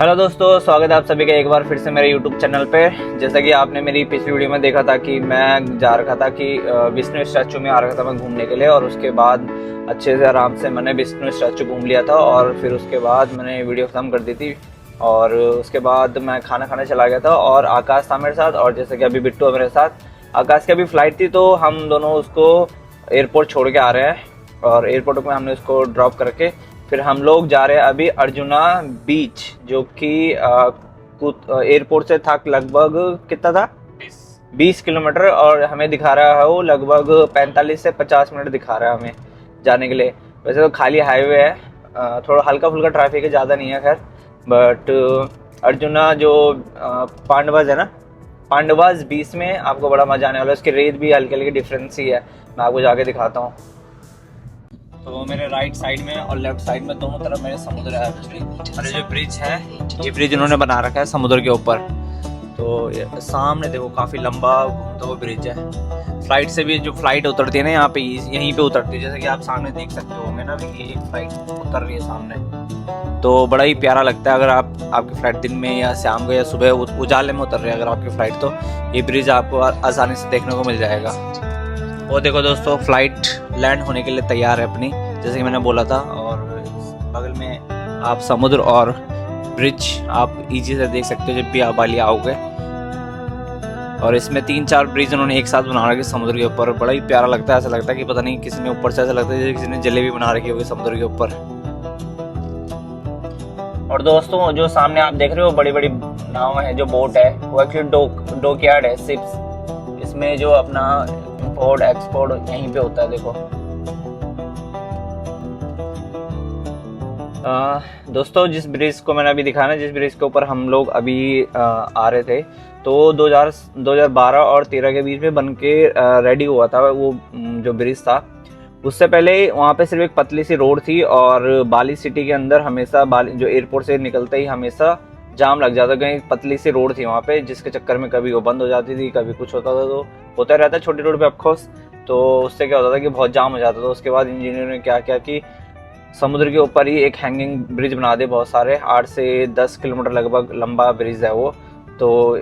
Hello दोस्तों, स्वागत है आप सभी का एक बार फिर से मेरे यूट्यूब चैनल पे। जैसा कि आपने मेरी पिछली वीडियो में देखा था कि मैं जा रखा था कि विष्णु स्टैचू में आ रखा था मैं घूमने के लिए, और उसके बाद अच्छे से आराम से मैंने विष्णु स्टैचू घूम लिया था और फिर उसके बाद मैंने वीडियो ख़त्म कर दी थी। और उसके बाद मैं खाना खाने चला गया था और आकाश था मेरे साथ, और जैसे कि अभी बिट्टू है मेरे साथ। आकाश की अभी फ़्लाइट थी तो हम दोनों उसको एयरपोर्ट छोड़ के आ रहे हैं, और एयरपोर्ट में हमने उसको ड्रॉप करके फिर हम लोग जा रहे हैं अभी अर्जुना बीच, जो कि एयरपोर्ट से था लगभग कितना था 20 किलोमीटर, और हमें दिखा रहा है वो लगभग 45 से 50 मिनट दिखा रहा है हमें जाने के लिए। वैसे तो खाली हाईवे है, थोड़ा हल्का फुल्का ट्रैफिक है, ज़्यादा नहीं है खैर। बट अर्जुना जो पांडवाज है ना, पांडवाज बीच में आपको बड़ा मजा आने वाला है। उसकी रेत भी हल्की हल्की डिफरेंस ही है, मैं आपको जाके दिखाता हूँ। तो मेरे राइट साइड में और लेफ्ट साइड में दोनों तरफ मेरे समुद्र है एक्चुअली। और ये जो ब्रिज है, ये ब्रिज इन्होंने बना रखा है समुद्र के ऊपर। तो सामने देखो काफ़ी लंबा घूमता हुआ ब्रिज है। फ्लाइट से भी जो फ्लाइट उतरती है ना यहाँ पे, यहीं पे उतरती है, जैसे कि आप सामने देख सकते हो ना कि एक फ्लाइट उतर रही है सामने। तो बड़ा ही प्यारा लगता है अगर आपकी फ़्लाइट दिन में या शाम को या सुबह उजाले में उतर रही है अगर आपकी फ़्लाइट, तो ये ब्रिज आपको आसानी से देखने को मिल जाएगा। वो देखो दोस्तों, फ्लाइट लैंड होने के लिए तैयार है अपनी, जैसे कि मैंने बोला था। और बगल में आप समुद्र और ब्रिज आप इजी से देख सकते हो जब भी आप बाली आओगे। और इसमें 3-4 ब्रिज उन्होंने एक साथ बना रखे समुद्र के ऊपर। बड़ा ही प्यारा लगता है, ऐसा लगता है कि पता नहीं किसी ने ऊपर से, ऐसा लगता है जैसे किसी ने जलेबी बना रखी होगी समुद्र के ऊपर। और दोस्तों जो सामने आप देख रहे हो बड़ी बड़ी नाव है, जो बोट है, वो एक्चुअली डॉकयार्ड है, शिप्स। इसमें जो अपना इंपोर्ट एक्सपोर्ट यहीं पे होता है। देखो दोस्तों, जिस ब्रिज को मैंने अभी दिखाया ना, जिस ब्रिज के ऊपर हम लोग अभी आ रहे थे, तो 2012 और 13 के बीच में बन के रेडी हुआ था वो जो ब्रिज था। उससे पहले वहाँ पे सिर्फ एक पतली सी रोड थी, और बाली सिटी के अंदर हमेशा बाली जो एयरपोर्ट से निकलते ही हमेशा जाम लग जाता, क्योंकि पतली सी रोड थी वहाँ पे, जिसके चक्कर में कभी वो बंद हो जाती थी, कभी कुछ होता था। तो होता रहता है छोटी रोड पे ऑफकोर्स। तो उससे क्या होता था कि बहुत जाम हो जाता था। उसके बाद इंजीनियर ने क्या किया कि समुद्र के ऊपर ही एक हैंगिंग ब्रिज बना दे, बहुत सारे 8 से 10 किलोमीटर लगभग लंबा ब्रिज है वो। तो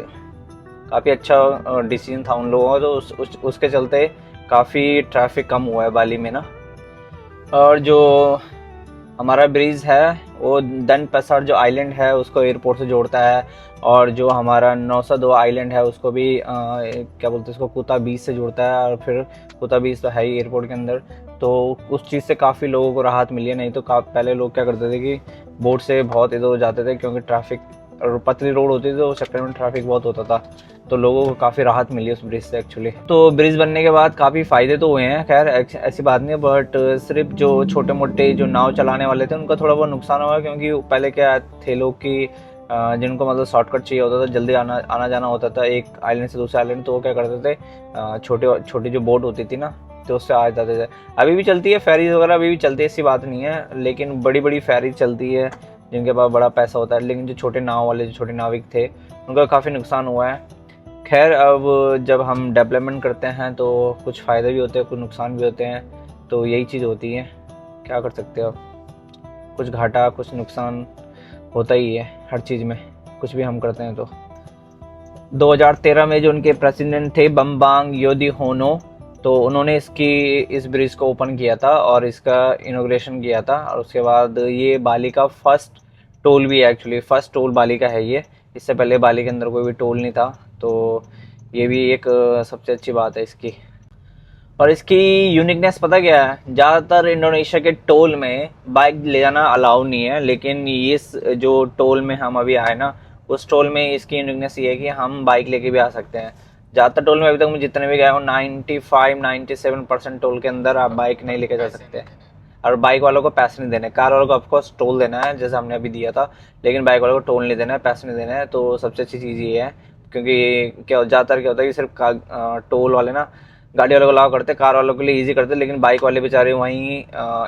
काफ़ी अच्छा डिसीजन था उन लोगों का। तो उसके चलते काफ़ी ट्रैफिक कम हुआ है बाली में ना। और जो हमारा ब्रिज है वो दनपसर जो आइलैंड है उसको एयरपोर्ट से जोड़ता है, और जो हमारा 902 आइलैंड है उसको भी क्या बोलते हैं उसको, कुता बीच से जोड़ता है। और फिर कुता बीच तो है ही एयरपोर्ट के अंदर। तो उस चीज़ से काफ़ी लोगों को राहत मिली है। नहीं तो पहले लोग क्या करते थे कि बोट से बहुत इधर उधर जाते थे, क्योंकि ट्रैफिक और पतली रोड होती थी तो उस चक्कर में ट्रैफिक बहुत होता था। तो लोगों को काफ़ी राहत मिली उस ब्रिज से एक्चुअली। तो ब्रिज बनने के बाद काफ़ी फ़ायदे तो हुए हैं, खैर ऐसी बात नहीं है। बट सिर्फ जो छोटे मोटे जो नाव चलाने वाले थे उनका थोड़ा बहुत नुकसान हुआ, क्योंकि पहले क्या थे लोग की जिनको मतलब शॉर्टकट चाहिए होता था, जल्दी आना जाना होता था एक आइलैंड से दूसरे आइलैंड, तो वो क्या करते थे छोटी जो बोट होती थी ना, तो उससे आ जाते थे। अभी भी चलती है फेरीज वगैरह, अभी भी चलती है, ऐसी बात नहीं है। लेकिन बड़ी बड़ी फेरीज चलती है जिनके पास बड़ा पैसा होता है। लेकिन जो छोटे नाव वाले, जो छोटे नाविक थे, उनका काफ़ी नुकसान हुआ है। खैर अब जब हम डेवलपमेंट करते हैं तो कुछ फ़ायदे भी होते हैं, कुछ नुकसान भी होते हैं। तो यही चीज़ होती है, क्या कर सकते हो, कुछ घाटा कुछ नुकसान होता ही है हर चीज़ में, कुछ भी हम करते हैं तो। 2013 में जो उनके प्रेसिडेंट थे बमबांग योदिहोनो, तो उन्होंने इस ब्रिज को ओपन किया था और इसका इनॉग्रेशन किया था। और उसके बाद ये बाली का फर्स्ट टोल भी है, एक्चुअली फर्स्ट टोल बाली का है ये। इससे पहले बाली के अंदर कोई भी टोल नहीं था। तो ये भी एक सबसे अच्छी बात है इसकी। और इसकी यूनिकनेस पता क्या है, ज़्यादातर इंडोनेशिया के टोल में बाइक ले जाना अलाउ नहीं है, लेकिन इस जो टोल में हम अभी आए ना, उस टोल में इसकी यूनिकनेस ये है कि हम बाइक लेके भी आ सकते हैं। ज़्यादातर टोल में अभी तक मैं जितने भी गया हूँ 95-97% टोल के अंदर आप बाइक नहीं लेके जा सकते। और बाइक वालों को पैसे नहीं देने, कार वालों को ऑफकोर्स टोल देना है जैसे हमने अभी दिया था, लेकिन बाइक वालों को टोल नहीं देना है, पैसे नहीं देना है। तो सबसे अच्छी चीज़ ये है, क्योंकि ज़्यादातर क्या होता है कि सिर्फ टोल वाले ना गाड़ी वालों को अलाउ करते, कार वालों के लिए ईजी करते, लेकिन बाइक वाले बेचारे वहीं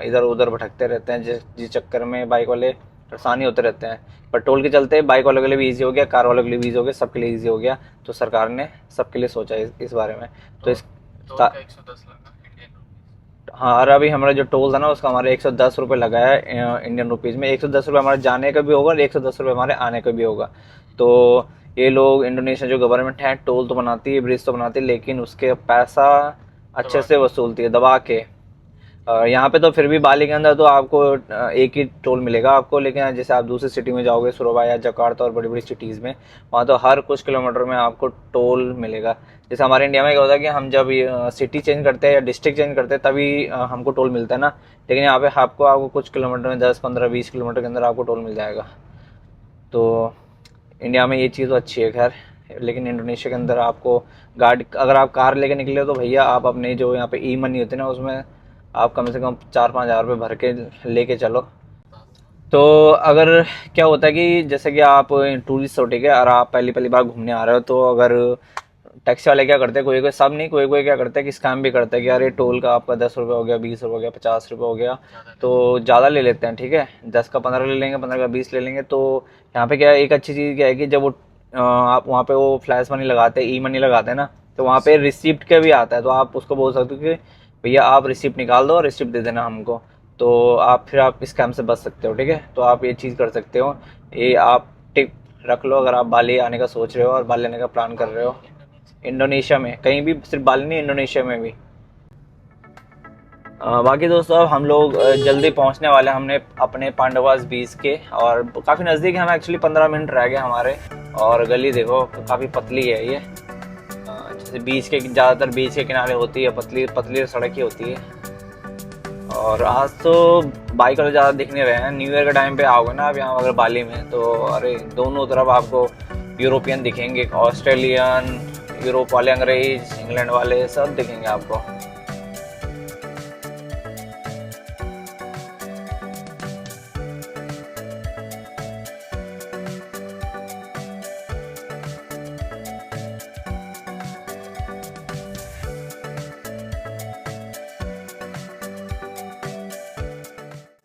इधर उधर भटकते रहते हैं, जिस चक्कर में बाइक वाले परेशानी होते रहते हैं। पर टोल के चलते बाइक वालों के लिए भी ईजी हो गया, कार वालों के लिए भी ईजी हो गया, सबके लिए ईजी हो गया। तो सरकार ने सबके लिए सोचा इस बारे में। तो इस हाँ, और अभी हमारा जो टोल था ना उसका हमारे 110 रुपये लगा है इंडियन रुपीज़ में। 110 रुपये हमारे जाने का भी होगा और 110 रुपये हमारे आने का भी होगा। तो ये लोग इंडोनेशिया जो गवर्नमेंट है टोल तो बनाती है, ब्रिज तो बनाती है, लेकिन उसके पैसा अच्छे से वसूलती है दबा के। यहाँ पे तो फिर भी बाली के अंदर तो आपको एक ही टोल मिलेगा आपको, लेकिन जैसे आप दूसरी सिटी में जाओगे सुरबाया, जकार्ता और बड़ी बड़ी सिटीज़ में, वहाँ तो हर कुछ किलोमीटर में आपको टोल मिलेगा। जैसे हमारे इंडिया में क्या होता है कि हम जब सिटी चेंज करते हैं या डिस्ट्रिक्ट चेंज करते हैं तभी हमको टोल मिलता है ना, लेकिन यहाँ पे आपको कुछ किलोमीटर में 10, 15, 20 किलोमीटर के अंदर आपको टोल मिल जाएगा। तो इंडिया में ये चीज़ तो अच्छी है खैर, लेकिन इंडोनेशिया के अंदर आपको गाड़ी, अगर आप कार लेके निकले तो भैया आप अपने जो यहाँ पे ई मनी होती है ना उसमें आप कम से कम 4-5 हज़ार रुपये भर के लेके चलो। तो अगर क्या होता है कि जैसे कि आप टूरिस्ट हो, ठीक है, और आप पहली पहली बार घूमने आ रहे हो, तो अगर टैक्सी वाले क्या करते हैं, कोई कोई, सब नहीं, कोई कोई क्या करता है कि स्कैम भी करता है कि यार ये टोल का आपका 10 रुपये हो गया, 20 रुपये हो गया, 50 रुपये हो गया, तो ज़्यादा ले लेते हैं, ठीक है, 10 का 15 ले लेंगे, 15 का 20 ले लेंगे। तो यहाँ पे क्या है, एक अच्छी चीज़ क्या है कि जब वो आप वहाँ पे वो फ्लैश मनी लगाते हैं, ई मनी लगाते हैं ना, तो वहाँ पे रिसिप्ट के भी आता है, तो आप उसको बोल सकते हो कि भैया आप रिसिप्ट निकाल दो और रिसिप्ट दे देना हमको, तो आप फिर आप स्कैम से बच सकते हो, ठीक है। तो आप ये चीज़ कर सकते हो, ये आप टिप रख लो अगर आप बाली आने का सोच रहे हो और बाली आने का प्लान कर रहे हो इंडोनेशिया में, कहीं भी, सिर्फ बाली नहीं, इंडोनेशिया में भी। बाकी दोस्तों अब हम लोग जल्दी पहुंचने वाले हैं, हमने अपने पांडवास बीच के, और काफ़ी नज़दीक है, हम एक्चुअली 15 मिनट रह गए हमारे। और गली देखो काफ़ी पतली है ये, जैसे बीच के, ज़्यादातर बीच के किनारे होती है, पतली पतली सड़क ही होती है। और आज तो बाइक वाले ज़्यादा दिख नहीं रहे हैं, न्यू ईयर के टाइम पे आओगे ना आप यहाँ अगर बाली में, तो अरे दोनों तरफ आपको यूरोपियन दिखेंगे, ऑस्ट्रेलियन, यूरोप वाले अंग्रेज, इंग्लैंड वाले, सब दिखेंगे आपको।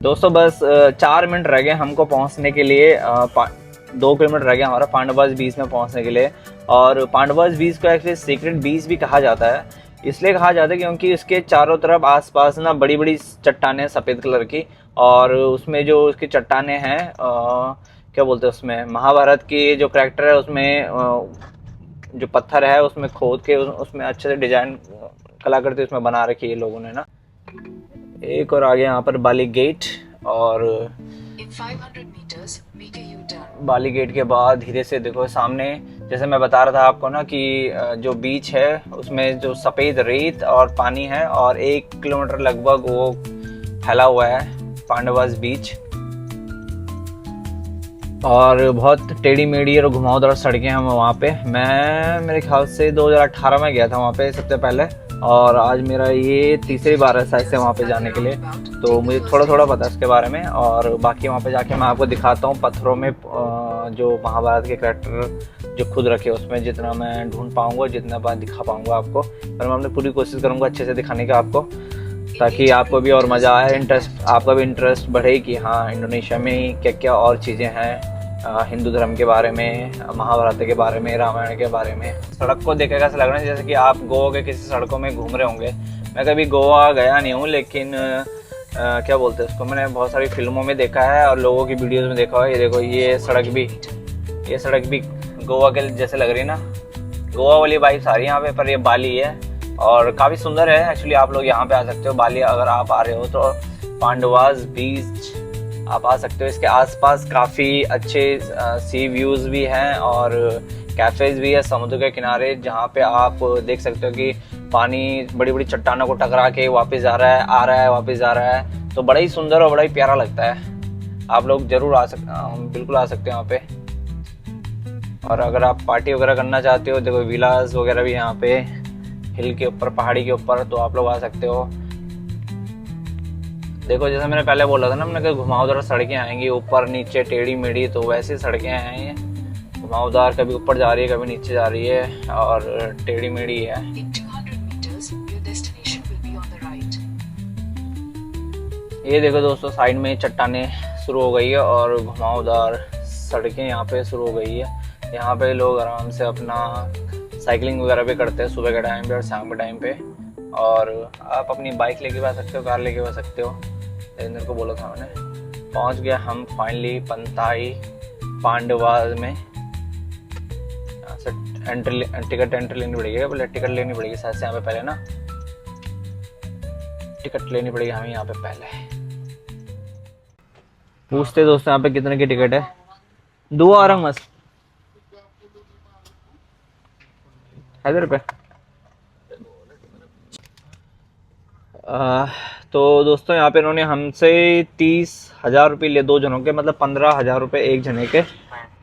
दोस्तों बस 4 मिनट रह गए हमको पहुंचने के लिए, 2 किलोमीटर रह गया हमारा पांडवास बीच में पहुंचने के लिए। और पांडवास बीच को एक्चुअली सीक्रेट बीच भी कहा जाता है, इसलिए कहा जाता है क्योंकि इसके चारों तरफ आसपास ना बड़ी बड़ी चट्टानें सफ़ेद कलर की, और उसमें जो उसकी चट्टानें हैं क्या बोलते हैं, उसमें महाभारत की जो कैरेक्टर है उसमें जो पत्थर है उसमें खोद के उसमें अच्छे से डिजाइन कलाकृति उसमें बना रखी है लोगों ने ना। एक और आगे यहाँ पर बाली गेट, और बाली गेट के बाद धीरे से देखो सामने, जैसे मैं बता रहा था आपको ना कि जो बीच है उसमें जो सफ़ेद रेत और पानी है, और 1 किलोमीटर लगभग वो फैला हुआ है पांडवास बीच, और बहुत टेढ़ी मेढ़ी और घुमावदार सड़कें हैं वहाँ पे। मैं मेरे ख्याल से 2018 में गया था वहाँ पे सबसे पहले, और आज मेरा ये तीसरी बार है शायद से वहाँ पे जाने के लिए, तो मुझे थोड़ा थोड़ा पता है इसके बारे में। और बाकी वहाँ पे जाके मैं आपको दिखाता हूँ पत्थरों में जो महाभारत के करैक्टर जो खुद रखे, उसमें जितना मैं ढूंढ पाऊँगा, जितना बार दिखा पाऊँगा आपको, पर मैं अपनी पूरी कोशिश करूँगा अच्छे से दिखाने का आपको, ताकि आपको भी और मज़ा आए, आपका भी इंटरेस्ट बढ़े कि हाँ इंडोनेशिया में क्या क्या और चीज़ें हैं, हिंदू धर्म के बारे में, महाभारत के बारे में, रामायण के बारे में। सड़क को देख के ऐसा लग रहा है जैसे कि आप गोवा के किसी सड़कों में घूम रहे होंगे। मैं कभी गोवा गया नहीं हूँ, लेकिन क्या बोलते हैं उसको, मैंने बहुत सारी फिल्मों में देखा है और लोगों की वीडियोस में देखा है। ये देखो ये सड़क भी गोवा के जैसे लग रही है ना, गोवा वाली वाइब्स आ रही है यहाँ पे, पर ये बाली है और काफ़ी सुंदर है। एक्चुअली आप लोग यहाँ पे आ सकते हो बाली, अगर आप आ रहे हो तो पांडवास बीच आप आ सकते हो। इसके आसपास काफ़ी अच्छे सी व्यूज़ भी हैं और कैफ़ेज़ भी है समुद्र के किनारे, जहाँ पे आप देख सकते हो कि पानी बड़ी बड़ी चट्टानों को टकरा के वापस जा रहा है, आ रहा है, वापस जा रहा है। तो बड़ा ही सुंदर और बड़ा ही प्यारा लगता है। आप लोग ज़रूर बिल्कुल आ सकते हो यहाँ पे। और अगर आप पार्टी वगैरह करना चाहते हो, देखो विलास वगैरह भी यहाँ पे हिल के ऊपर, पहाड़ी के ऊपर, तो आप लोग आ सकते हो। देखो जैसे मैंने पहले बोला था ना, हमने कहा घुमावदार सड़कें आएंगी, ऊपर नीचे टेढ़ी मेढ़ी, तो वैसी सड़कें आई हैं घुमावदार, कभी ऊपर जा रही है कभी नीचे जा रही है और टेढ़ी मेढ़ी है। ये देखो दोस्तों साइड में चट्टानें शुरू हो गई है और घुमावदार सड़कें यहाँ पे शुरू हो गई है। यहाँ पे लोग आराम से अपना साइकिलिंग वगैरह भी करते हैं सुबह के टाइम पे और शाम के टाइम पे। और आप अपनी बाइक लेके भी आ सकते हो, कार लेके भी आ सकते हो, इधर को बोला था मैंने। पहुंच गया हम फाइनली पंताई पांडवास में। यहाँ से टिकट एंट्री लेनी पड़ेगी, पहले टिकट लेनी पड़ेगी शायद से यहाँ पे पहले ना, टिकट लेनी पड़ेगी हमें यहाँ पे पहले। पूछते दोस्तों यहाँ पे कितने की टिकट है। 2 orang mas, हैदर पे। तो दोस्तों यहाँ पे इन्होंने हमसे 30,000 रुपये लिए 2 जनों के, मतलब 15,000 रुपये एक जने के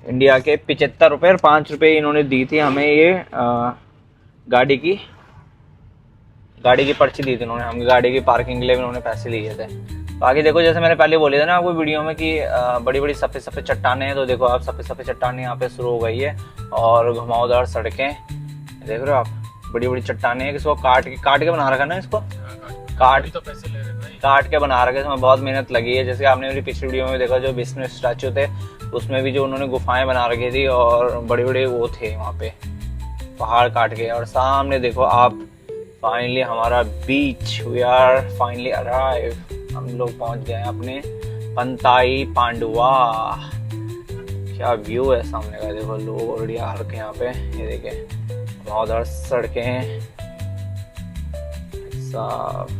इंडिया के। 75 रुपये और 5 रुपये इन्होंने दी थी हमें ये गाड़ी की पर्ची दी थी इन्होंने, हम गाड़ी की पार्किंग के लिए इन्होंने पैसे लिए थे। बाकी देखो जैसे मैंने पहले बोले थे ना आपको वीडियो में कि बड़ी बड़ी सफ़ेद सफ़ेद चट्टानें हैं, तो देखो आप सफ़ेद सफ़ेद चट्टानें यहाँ पे शुरू हो गई है और घुमावदार सड़कें देख रहे हो आप, बड़ी बड़ी चट्टानें हैं। इसको काट के बना रखा ना, इसको काट के बना रखे, इसमें बहुत मेहनत लगी है। जैसे आपने मेरी पिछली वीडियो में देखा जो विष्णु स्टैचू थे उसमें भी जो उन्होंने गुफाएं बना रखी थी और बड़े बड़े वो थे वहाँ पे पहाड़ काट के। और सामने देखो आप फाइनली हमारा बीच, वी आर फाइनली अराइव, हम लोग पहुंच गए हैं अपने पंताई पांडवा। क्या व्यू है सामने का, देखो लोग ऑलरेडी आ रखे हैं यहाँ पे, ये देखें उधर सड़कें साफ।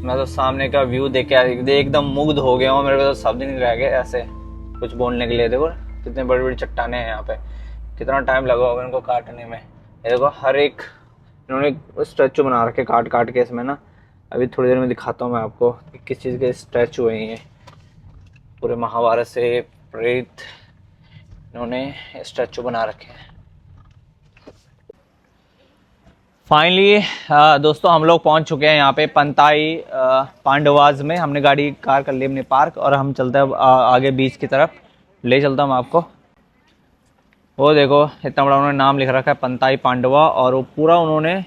मैं तो सामने का व्यू देख के एकदम मुग्ध हो गया हूँ, मेरे को तो शब्द नहीं रह गए ऐसे कुछ बोलने के लिए। देखो कितने बड़ी बड़ी चट्टानें हैं यहाँ पे, कितना टाइम लगा होगा इनको काटने में। ये देखो हर एक इन्होंने स्टैचू बना रखे काट के इसमें ना। अभी थोड़ी देर में दिखाता हूँ मैं आपको कि किस चीज़ के स्टैचू है ये। पूरे महाभारत से प्रेरित इन्होंने स्टैचू बना रखे हैं। फाइनली दोस्तों हम लोग पहुंच चुके हैं यहाँ पे पंताई पांडवास में। हमने गाड़ी कार कर ली अपनी पार्क और हम चलते हैं आगे बीच की तरफ, ले चलता हूँ आपको। वो देखो इतना बड़ा उन्होंने नाम लिख रखा है पंताई पांडवा, और वो पूरा उन्होंने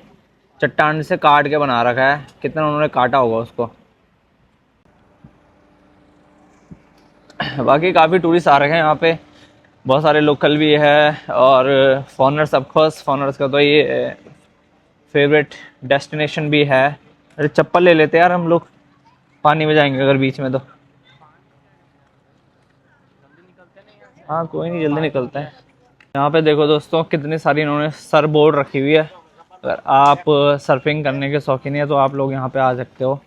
चट्टान से काट के बना रखा है। कितना उन्होंने काटा होगा उसको। बाकी काफ़ी टूरिस्ट आ रखे हैं यहाँ पे, बहुत सारे लोकल भी है और फॉरेनर्स। ऑफकोर्स फॉरेनर्स का तो ये फेवरेट डेस्टिनेशन भी है। अरे चप्पल ले लेते यार, हम लोग पानी में जाएंगे अगर बीच में तो। हाँ कोई नहीं, जल्दी निकलते हैं। यहाँ पे देखो दोस्तों कितनी सारी इन्होंने सर बोर्ड रखी हुई है। अगर आप सर्फिंग करने के शौकीन है तो आप लोग यहाँ पे आ सकते हो।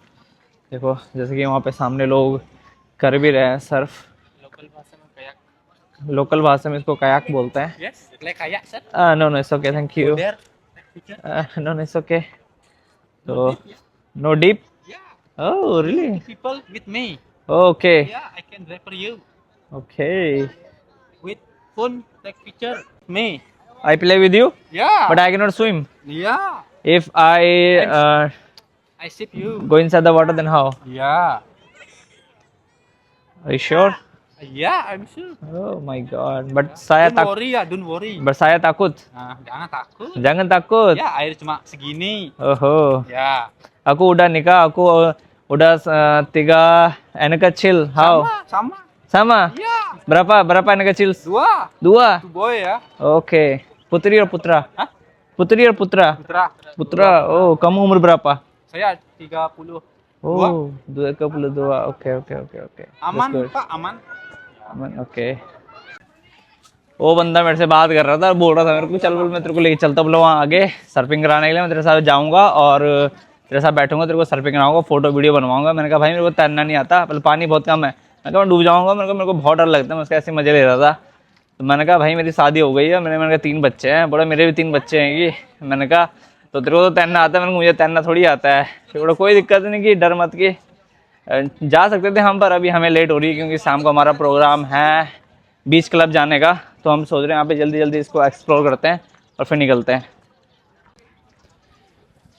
देखो जैसे कि वहाँ पे सामने लोग कर भी रहे हैं सर्फ। लोकल भाषा में इसको कयाक बोलते हैं। Yes, like kayak, sir. No no it's okay, thank you. There, picture. No it's okay. तो no deep. Yeah, oh really, people with me. Okay Yeah, I can refer you okay. with phone take picture me. I play with you Yeah. but I cannot swim. Yeah, If I I ship you. go inside the water then how? Yeah. Are you sure? Yeah, I'm sure. Oh my god. But saya Don't worry ya, don't worry. but saya takut. Nah, jangan takut. Jangan takut. Ya, air cuma segini. Oh. Ya. Aku udah nikah, aku udah 3 anak kecil. How? Sama. Sama? Ya. Berapa anak kecil? 2. 2. Two boy ya. Oke. Putri or putra? Hah? Putri or putra? Putra. Putra. Oh, kamu umur berapa? Saya 30. Oh, 22. Okay. Aman, Pak, aman. Okay. वो बंदा मेरे से बात कर रहा था, बोल रहा था मेरे को चल बोल मैं तेरे को लेके चलता, बोला वहाँ आगे सर्फिंग कराने के लिए। मैं तेरे साथ जाऊँगा और तेरे साथ बैठूंगा, तेरे को सर्फिंग कराऊंगा, फोटो वीडियो बनवाऊंगा। मैंने कहा भाई मेरे को तैरना नहीं आता, पहले पानी बहुत कम है। मैं कहा मैं डूब जाऊँगा, मेरे को बहुत डर लगता है। मैं उसका ऐसे मजे ले रहा था। तो मैंने कहा भाई मेरी शादी हो गई है, मैंने कहा 3 बच्चे हैं। बोला मेरे भी 3 बच्चे हैं कि। मैंने कहा तो तेरे को तो तैरना आता है? मैंने मुझे तैरना थोड़ी आता है। बोला कोई दिक्कत नहीं कि डर मत की, जा सकते थे हम, पर अभी हमें लेट हो रही है क्योंकि शाम को हमारा प्रोग्राम है बीच क्लब जाने का। तो हम सोच रहे हैं यहाँ पे जल्दी जल्दी इसको एक्सप्लोर करते हैं और फिर निकलते हैं।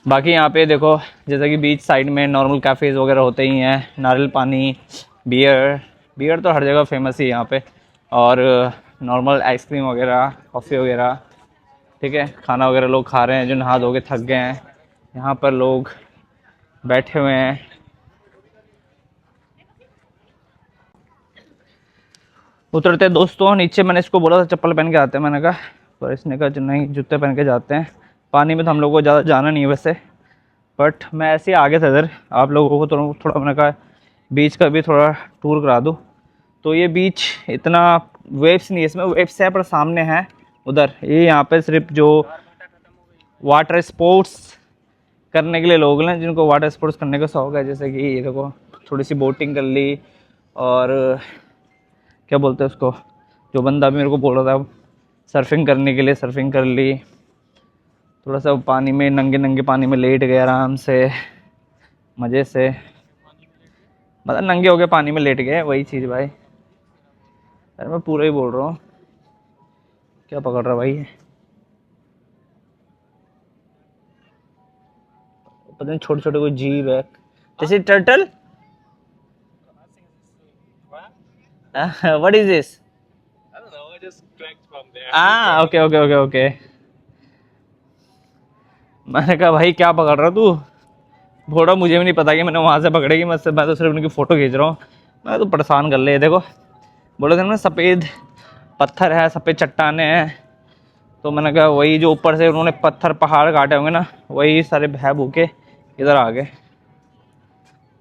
बाकी यहाँ पे देखो जैसा कि बीच साइड में नॉर्मल कैफ़ेज़ वगैरह होते ही हैं, नारियल पानी, बियर तो हर जगह फेमस ही है यहाँ पे, और नॉर्मल आइसक्रीम वगैरह, कॉफ़ी वगैरह। ठीक है, खाना वगैरह लोग खा रहे हैं जो नहा धो के थक गए हैं। यहाँ पर लोग बैठे हुए हैं। उतरते दोस्तों नीचे, मैंने इसको बोला था चप्पल पहन के आते हैं। मैंने कहा पर इसने कहा जो नहीं जूते पहन के जाते हैं। पानी में तो हम लोग को ज़्यादा जाना नहीं है वैसे, बट मैं ऐसे ही आगे था इधर, आप लोगों को थोड़ा मैंने कहा बीच का भी थोड़ा टूर करा दूँ। तो ये बीच इतना वेव्स नहीं है इसमें, वेव्स है पर सामने है उधर, ये यहाँ पे सिर्फ जो वाटर स्पोर्ट्स करने के लिए लोग हैं, जिनको वाटर स्पोर्ट्स करने का शौक है, जैसे कि ये देखो थोड़ी सी बोटिंग कर ली, और क्या बोलते हैं उसको, जो बंदा भी मेरे को बोल रहा था सर्फिंग करने के लिए, सर्फिंग कर ली, थोड़ा सा पानी में नंगे नंगे पानी में लेट गए आराम से मज़े से, मतलब नंगे हो गए पानी में लेट गए, वही चीज़ भाई। अरे मैं पूरा ही बोल रहा हूँ, क्या पकड़ रहा भाई, पता नहीं छोटे छोटे कोई जीव है, जैसे turtle. What is this? I don't know. I just dragged from there. Okay okay okay okay. मैंने कहा भाई क्या पकड़ रहा तू? थोड़ा मुझे भी नहीं पता कि मैंने वहाँ से पकड़ेगी, मैं तो सिर्फ उनकी फ़ोटो खींच रहा हूँ। मैं तो परेशान कर ले, देखो बोले थे ना सफ़ेद पत्थर है, सफ़ेद चट्टाने हैं, तो मैंने कहा वही जो ऊपर से उन्होंने पत्थर पहाड़ काटे होंगे ना, वही सारे बह बू के इधर आ गए।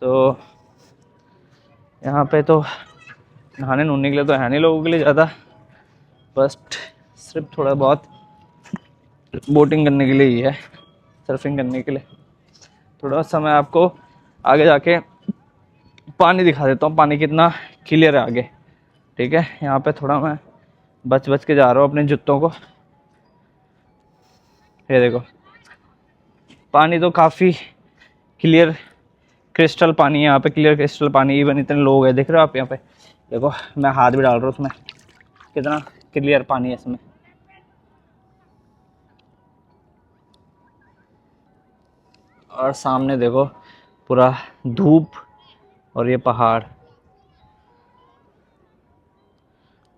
तो यहाँ पे तो नहाने नूने के लिए तो है नहीं लोगों के लिए ज़्यादा, बस सिर्फ थोड़ा बहुत बोटिंग करने के लिए ही है, सर्फिंग करने के लिए। थोड़ा सा मैं आपको आगे जाके पानी दिखा देता हूँ, पानी कितना क्लियर है आगे, ठीक है। यहाँ पे थोड़ा मैं बच के जा रहा हूँ अपने जूतों को। ये देखो पानी तो काफ़ी क्लियर क्रिस्टल पानी है यहाँ पे, क्लियर क्रिस्टल पानी। इवन इतने लोग हैं, देख रहे हो आप यहाँ पे, देखो मैं हाथ भी डाल रहा हूँ उसमें, कितना क्लियर पानी है इसमें। और सामने देखो पूरा धूप और ये पहाड़।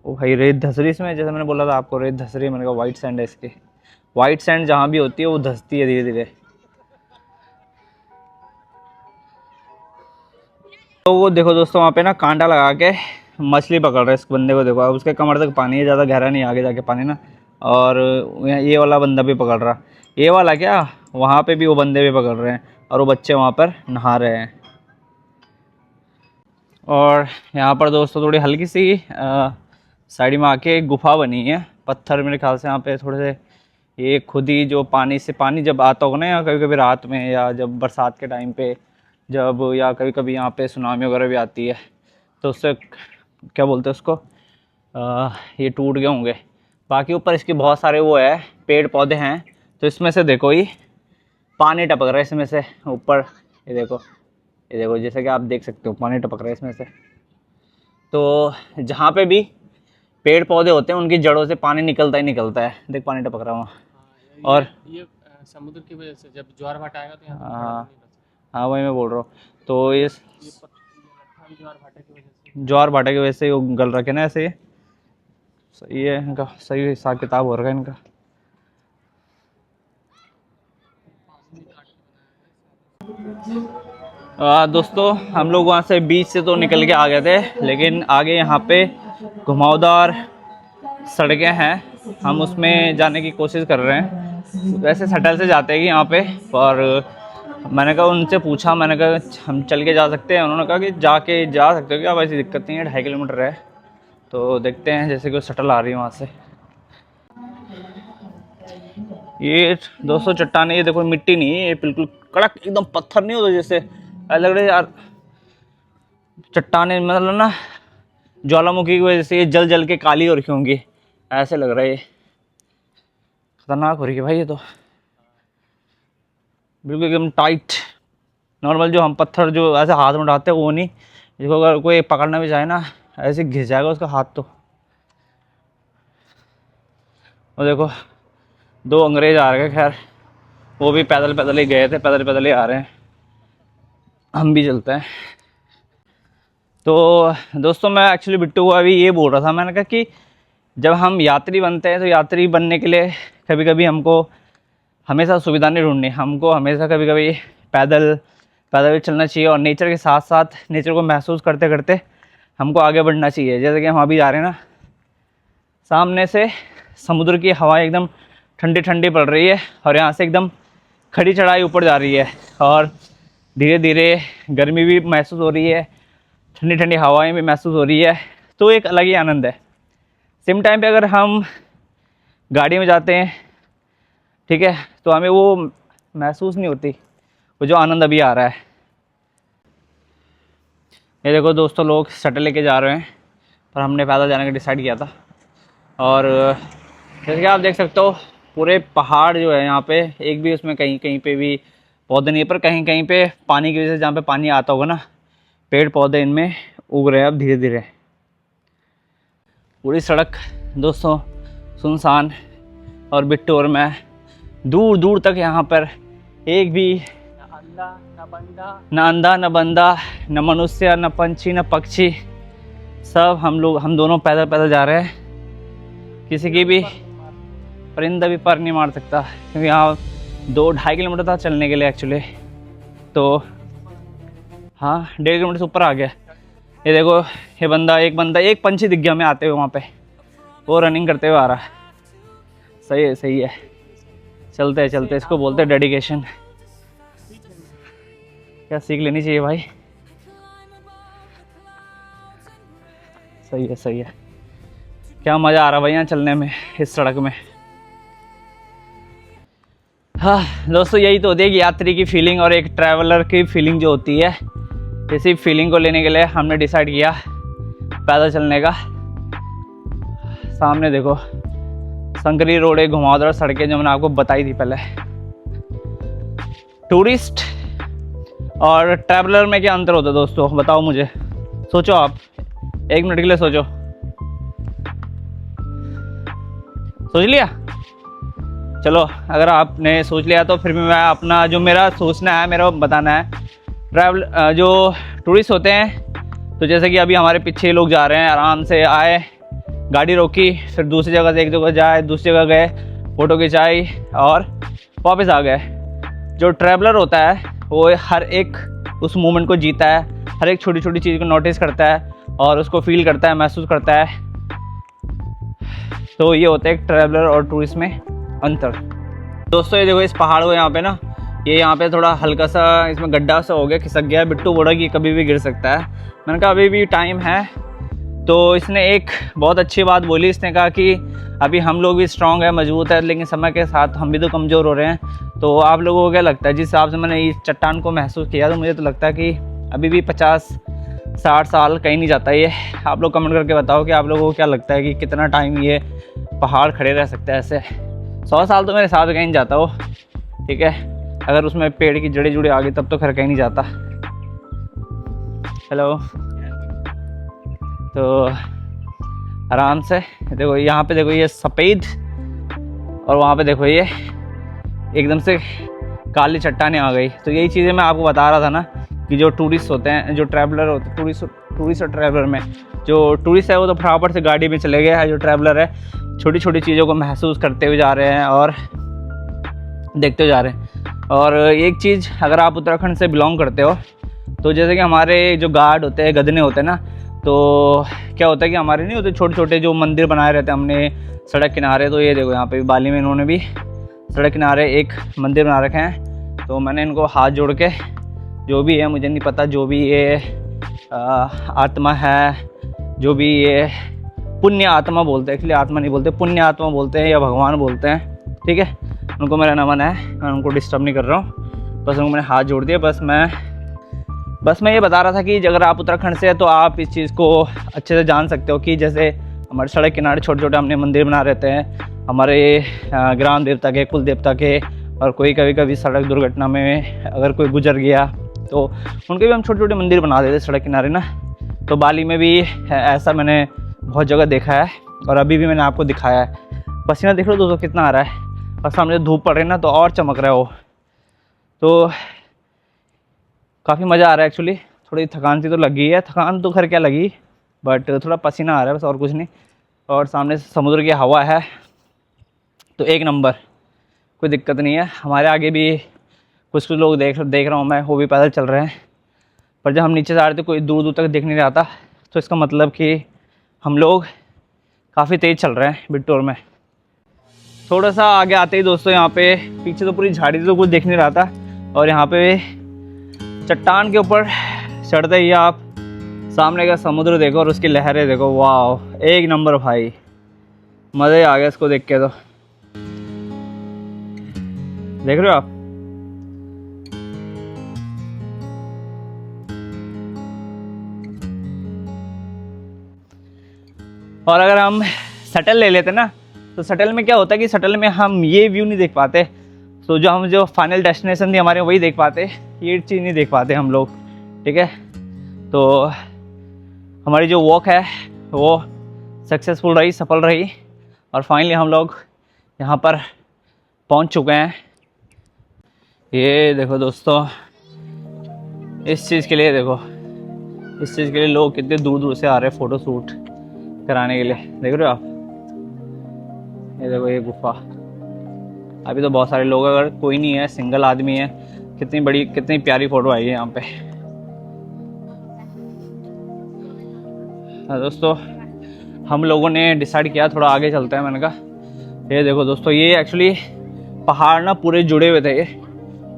ओ भाई रेत धस रही इसमें, जैसे मैंने बोला था आपको रेत धस रही है, मैंने कहा वाइट सैंड है इसकी। वाइट सैंड जहाँ भी होती है वो धसती है धीरे धीरे। तो वो देखो दोस्तों वहाँ पे ना कांटा लगा के मछली पकड़ रहा है इस बंदे को, देखो अब उसके कमर तक पानी है, ज़्यादा गहरा नहीं आगे जाके पानी ना। और ये वाला बंदा भी पकड़ रहा, ये वाला क्या, वहाँ पे भी वो बंदे भी पकड़ रहे हैं, और वो बच्चे वहाँ पर नहा रहे हैं। और यहाँ पर दोस्तों थोड़ी हल्की सी साइड में आके एक गुफा बनी है, पत्थर मेरे ख्याल से यहाँ पे थोड़े से, ये खुद ही जो पानी से, पानी जब आता होगा ना या कभी कभी रात में, या जब बरसात के टाइम पे, जब या कभी कभी यहाँ पे सुनामी वगैरह भी आती है, तो उससे क्या बोलते हैं उसको, ये टूट गए होंगे। बाकी ऊपर इसके बहुत सारे वो है पेड़ पौधे हैं, तो इसमें से देखो ये पानी टपक रहा है इसमें से ऊपर, ये देखो जैसे कि आप देख सकते हो पानी टपक रहा है इसमें से। तो जहाँ पे भी पेड़ पौधे होते हैं उनकी जड़ों से पानी निकलता ही निकलता है, देख पानी टपक रहा है वहाँ। और ये समुद्र की वजह से जब ज्वार भाटा आएगा तो यहाँ पे हाँ वही मैं बोल रहा हूँ। तो ये ज्वार भाटे की वजह से, ज्वार भाटा की वजह से वो गल रखे ना ऐसे, सही है इनका, सही हिसाब किताब हो रहा है इनका। दोस्तों हम लोग वहाँ से बीच से तो निकल के आ गए थे, लेकिन आगे यहाँ पे घुमावदार सड़कें हैं, हम उसमें जाने की कोशिश कर रहे हैं। वैसे सटल से जाते हैं यहाँ पे, पर मैंने कहा उनसे पूछा, मैंने कहा हम चल के जा सकते हैं, उन्होंने कहा कि जाके जा सकते हो क्या, वैसी दिक्कत नहीं है, 2.5 किलोमीटर है। तो देखते हैं, जैसे कि वो शटल आ रही है वहाँ से। ये दोस्तों चट्टाने, ये देखो मिट्टी नहीं है, ये बिल्कुल कड़क एकदम पत्थर नहीं होता, जैसे लग रहा है यार चट्टाने, मतलब ना ज्वालामुखी की वजह से ये जल जल के काली हो रखी होंगी, ऐसे लग रहा है। ये खतरनाक हो रही है भाई, ये तो बिल्कुल एकदम टाइट। नॉर्मल जो हम पत्थर जो ऐसे हाथ में उठाते हैं वो नहीं, जिसको अगर कोई पकड़ना भी चाहे ना ऐसे घिस जाएगा उसका हाथ। तो और देखो 2 अंग्रेज आ रहे हैं, खैर वो भी पैदल पैदल ही गए थे, पैदल पैदल ही आ रहे हैं, हम भी चलते हैं। तो दोस्तों मैं एक्चुअली बिट्टू को अभी ये बोल रहा था, मैंने कहा कि जब हम यात्री बनते हैं तो यात्री बनने के लिए कभी कभी हमको हमेशा सुविधा नहीं ढूंढनी, हमको हमेशा कभी कभी पैदल भी चलना चाहिए, और नेचर के साथ साथ नेचर को महसूस करते करते हमको आगे बढ़ना चाहिए। जैसे कि हम अभी जा रहे हैं ना, सामने से समुद्र की हवाएं एकदम ठंडी ठंडी पड़ रही है और यहाँ से एकदम खड़ी चढ़ाई ऊपर जा रही है और धीरे धीरे गर्मी भी महसूस हो रही है, ठंडी ठंडी हवाएं भी महसूस हो रही है। तो एक अलग ही आनंद है। सेम टाइम पे अगर हम गाड़ी में जाते हैं, ठीक है, तो हमें वो महसूस नहीं होती वो जो आनंद अभी आ रहा है। ये देखो दोस्तों, लोग शटल लेके जा रहे हैं पर हमने पैदल जाने का डिसाइड किया था। और जैसे कि आप देख सकते हो पूरे पहाड़ जो है यहाँ पे, एक भी उसमें कहीं कहीं पे भी पौधे नहीं है, पर कहीं कहीं पे पानी की वजह से, जहाँ पे पानी आता होगा ना, पेड़ पौधे इनमें उग रहे हैं अब धीरे धीरे। पूरी सड़क दोस्तों सुनसान और बिट्टू और मैं, दूर दूर तक यहाँ पर एक भी न अंधा न बंदा, न मनुष्य, न पंछी, न पक्षी, सब हम दोनों पैदल पैदल जा रहे हैं। किसी की भी परिंदा भी पर नहीं मार सकता, क्योंकि यहाँ 2-2.5 किलोमीटर था चलने के लिए एक्चुअली। तो हाँ, 1.5 किलोमीटर से ऊपर आ गया। ये देखो, एक पंछी दिख गया हमें आते हुए वहाँ पे, वो रनिंग करते हुए आ रहा है। सही है, चलते चलते, इसको बोलते हैं डेडिकेशन। क्या सीख लेनी चाहिए भाई। सही है। क्या मज़ा आ रहा है भाई यहाँ चलने में, इस सड़क में। हाँ दोस्तों, यही तो होती है कि यात्री की फीलिंग और एक ट्रैवलर की फीलिंग जो होती है। इसी फीलिंग को लेने के लिए हमने डिसाइड किया पैदल चलने का। सामने देखो संकरी रोड, एक घुमावदार सड़कें जो मैंने आपको बताई थी पहले। टूरिस्ट और ट्रैवलर में क्या अंतर होता है दोस्तों, बताओ मुझे। सोचो आप, 1 मिनट के लिए सोचो। सोच लिया? चलो, अगर आपने सोच लिया तो फिर भी मैं अपना जो मेरा सोचना है, मेरा बताना है। जो टूरिस्ट होते हैं, तो जैसे कि अभी हमारे पीछे लोग जा रहे हैं, आराम से आए, गाड़ी रोकी, फिर दूसरी जगह से एक जगह जाए, दूसरी जगह गए, फ़ोटो खिंचाई और वापस आ गए। जो ट्रैवलर होता है वो हर एक उस मोमेंट को जीता है, हर एक छोटी छोटी चीज़ को नोटिस करता है और उसको फील करता है, महसूस करता है। तो ये होता है एक ट्रैवलर और टूरिस्ट में अंतर। दोस्तों ये देखो, इस पहाड़ को यहाँ पे ना, ये यहाँ पे थोड़ा हल्का सा इसमें गड्ढा सा हो गया, खिसक गया। बिट्टू बोला कि कभी भी गिर सकता है। मैंने कहा अभी भी टाइम है। तो इसने एक बहुत अच्छी बात बोली, इसने कहा कि अभी हम लोग भी स्ट्रांग है, मजबूत है, लेकिन समय के साथ हम भी तो कमज़ोर हो रहे हैं। तो आप लोगों को क्या लगता है? जिस हिसाब से मैंने इस चट्टान को महसूस किया, तो मुझे तो लगता है कि अभी भी 50-60 साल कहीं नहीं जाता ये। आप लोग कमेंट करके बताओ कि आप लोगों को क्या लगता है कि कितना टाइम ये पहाड़ खड़े रह सकते हैं ऐसे। 100 साल तो मेरे साथ कहीं नहीं जाता वो, ठीक है। अगर उसमें पेड़ की जड़ी जुड़ी आ गई तब तो खैर कहीं नहीं जाता। हेलो। तो आराम से देखो, यहाँ पे देखो ये सफ़ेद, और वहाँ पे देखो ये एकदम से काली चट्टानें आ गई। तो यही चीज़ें मैं आपको बता रहा था ना, कि जो टूरिस्ट होते हैं, जो ट्रैवलर होते हैं, टूरिस्ट और ट्रैवलर में, जो टूरिस्ट है वो तो फटाफट से गाड़ी में चले गए हैं। जो ट्रैवलर है छोटी छोटी चीज़ों को महसूस करते हुए जा रहे हैं और देखते हुए जा रहे हैं। और एक चीज़, अगर आप उत्तराखंड से बिलोंग करते हो, तो जैसे कि हमारे जो गार्ड होते हैं, गधने होते हैं ना, तो क्या होता है कि हमारे नहीं होते छोटे छोटे जो मंदिर बनाए रहते हैं हमने सड़क किनारे। तो ये देखो यहाँ पे बाली में इन्होंने भी सड़क किनारे एक मंदिर बना रखे हैं। तो मैंने इनको हाथ जोड़ के, जो भी है मुझे नहीं पता, जो भी ये आत्मा है, जो भी ये पुण्य आत्मा बोलते हैं, एक्चुअली आत्मा नहीं बोलते, पुण्य आत्मा बोलते हैं या भगवान बोलते हैं, ठीक है, उनको मेरा नमन है। मैं उनको डिस्टर्ब नहीं कर रहा हूँ, बस उनको मैंने हाथ जोड़ दिया। बस मैं ये बता रहा था कि अगर आप उत्तराखंड से हैं तो आप इस चीज़ को अच्छे से जान सकते हो कि जैसे हमारे सड़क किनारे छोटे छोटे हमने मंदिर बना रहते हैं हमारे ग्राम देवता के, कुल देवता के। और कोई कभी कभी सड़क दुर्घटना में अगर कोई गुजर गया तो उनके भी हम छोटे छोटे मंदिर बना देते सड़क किनारे ना। तो बाली में भी ऐसा मैंने बहुत जगह देखा है और अभी भी मैंने आपको दिखाया है। पसीना देख लो दोस्तों कितना आ रहा है, और सामने धूप पड़ रही है ना, तो और चमक रहा है वो। तो काफ़ी मज़ा आ रहा है एक्चुअली। थोड़ी थकान सी तो लगी है, थकान तो खैर क्या लगी, बट थोड़ा पसीना आ रहा है बस, और कुछ नहीं। और सामने समुद्र की हवा है, तो एक नंबर, कोई दिक्कत नहीं है। हमारे आगे भी कुछ लोग देख रहा हूँ मैं, वो भी पैदल चल रहे हैं। पर जब हम नीचे से आ रहे थे कोई दूर दूर तक दिख नहीं रहा था, तो इसका मतलब कि हम लोग काफ़ी तेज़ चल रहे हैं बिट्टू और मैं। थोड़ा सा आगे आते ही दोस्तों यहाँ पे पीछे तो पूरी झाड़ी थी तो कुछ दिख नहीं रहा था, और यहाँ पे चट्टान के ऊपर चढ़ते ही आप सामने का समुद्र देखो और उसकी लहरें देखो। वाह, एक नंबर भाई, मज़े आ गया इसको देख के। तो देख रहे हो आप, और अगर हम शटल ले लेते ना तो शटल में क्या होता है कि शटल में हम ये व्यू नहीं देख पाते, तो जो फाइनल डेस्टिनेशन थी हमारे वही देख पाते, ये चीज़ नहीं देख पाते हम लोग। ठीक है, तो हमारी जो वॉक है वो सक्सेसफुल रही, सफल रही, और फाइनली हम लोग यहाँ पर पहुँच चुके हैं। ये देखो दोस्तों, इस चीज़ के लिए देखो, इस चीज़ के लिए लोग कितने दूर दूर से आ रहे हैं फ़ोटो शूट कराने के लिए। देख रहे हो आप, ये देखो ये गुफा। अभी तो बहुत सारे लोग, अगर कोई नहीं है, सिंगल आदमी है, कितनी प्यारी फ़ोटो आई है यहाँ पे। दोस्तों हम लोगों ने डिसाइड किया थोड़ा आगे चलते हैं। मैंने कहा ये देखो दोस्तों, ये एक्चुअली पहाड़ ना पूरे जुड़े हुए थे ये,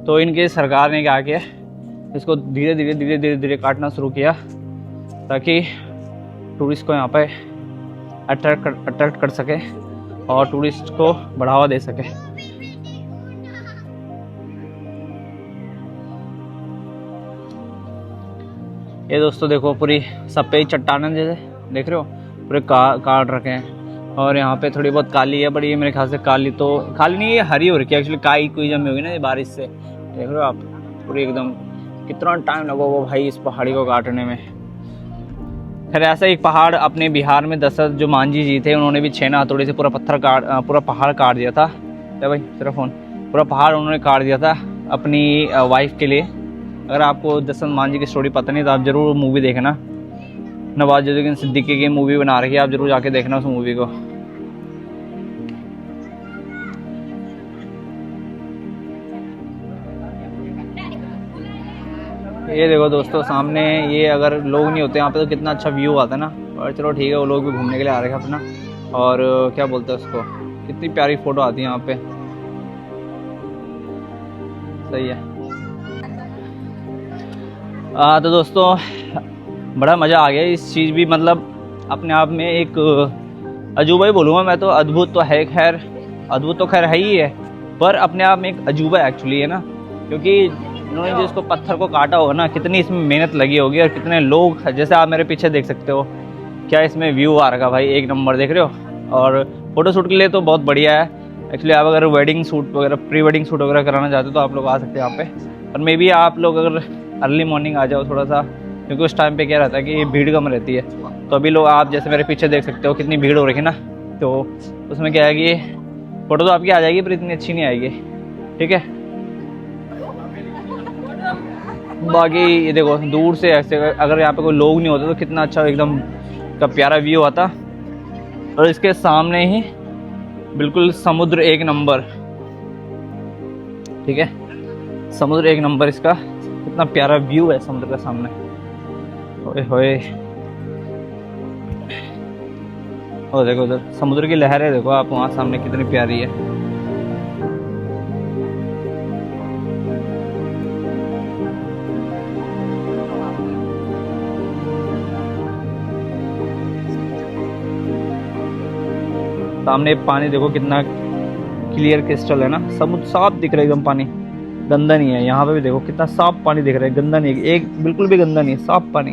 तो इनके सरकार ने क्या किया, इसको धीरे धीरे काटना शुरू किया ताकि टूरिस्ट को यहाँ पे अट्रैक्ट कर सके और टूरिस्ट को बढ़ावा दे सके। ये दोस्तों देखो, पूरी सफ़ेद चट्टानें जैसे देख रहे हो, पूरे काट रखे हैं, और यहाँ पे थोड़ी बहुत काली है, बड़ी मेरे ख्याल से काली नहीं, ये हरी हो रही है एक्चुअली, काई कोई जमी होगी ना ये बारिश से। देख रहे हो आप, पूरी एकदम, कितना टाइम लगा होगा भाई इस पहाड़ी को काटने में। खैर ऐसा एक पहाड़ अपने बिहार में दशरथ जो मांझी जी थे, उन्होंने भी 6 हथौड़े से पूरा पूरा पहाड़ काट दिया था। क्या भाई तेरा फोन, पूरा पहाड़ उन्होंने काट दिया था अपनी वाइफ के लिए। अगर आपको दशरथ मांझी की स्टोरी पता नहीं तो आप जरूर मूवी देखना, नवाजुद्दीन सिद्दीकी की मूवी बना रही है, आप जरूर जाके देखना उस मूवी को। ये देखो दोस्तों सामने, ये अगर लोग नहीं होते यहाँ पे तो कितना अच्छा व्यू आता ना। और चलो ठीक है, वो लोग भी घूमने के लिए आ रहे हैं अपना, और क्या बोलते हैं उसको, कितनी प्यारी फोटो आती है यहाँ पे। सही है। तो दोस्तों बड़ा मज़ा आ गया इस चीज़ भी, मतलब अपने आप में एक अजूबा ही बोलूँगा मैं तो। अद्भुत तो है, खैर अद्भुत तो खैर है ही है, पर अपने आप में एक अजूबा एक्चुअली है ना, क्योंकि इन्होंने जो इसको पत्थर को काटा होगा ना, कितनी इसमें मेहनत लगी होगी, और कितने लोग, जैसे आप मेरे पीछे देख सकते हो, क्या इसमें व्यू आ रहा भाई, एक नंबर। देख रहे हो, और फोटो शूट के लिए तो बहुत बढ़िया है एक्चुअली। आप अगर वेडिंग शूट वगैरह, प्री वेडिंग शूट वगैरह कराना चाहते हो तो आप लोग आ सकते हैं यहाँ पे। और मे बी आप लोग अगर अर्ली मॉर्निंग आ जाओ थोड़ा सा, क्योंकि उस टाइम पे क्या रहता है कि भीड़ कम रहती है। तो अभी लोग, आप जैसे मेरे पीछे देख सकते हो कितनी भीड़ हो रही है ना, तो उसमें क्या है कि फ़ोटो तो आपकी आ जाएगी पर इतनी अच्छी नहीं आएगी। ठीक है, बाकी ये देखो दूर से ऐसे, अगर यहाँ पे कोई लोग नहीं होते तो कितना अच्छा एकदम का प्यारा व्यू आता। और इसके सामने ही बिल्कुल समुद्र एक नंबर। ठीक है, समुद्र एक नंबर, इसका कितना प्यारा व्यू है समुद्र का सामने। ओए होए, और देखो उधर समुद्र की लहरें देखो आप, वहाँ सामने कितनी प्यारी है। सामने पानी देखो कितना क्लियर क्रिस्टल है ना, समुद्र साफ दिख रहा है एकदम, पानी गंदा नहीं है। यहाँ पे भी देखो कितना साफ पानी दिख रहा है, गंदा नहीं है, एक बिल्कुल भी गंदा नहीं है, साफ पानी।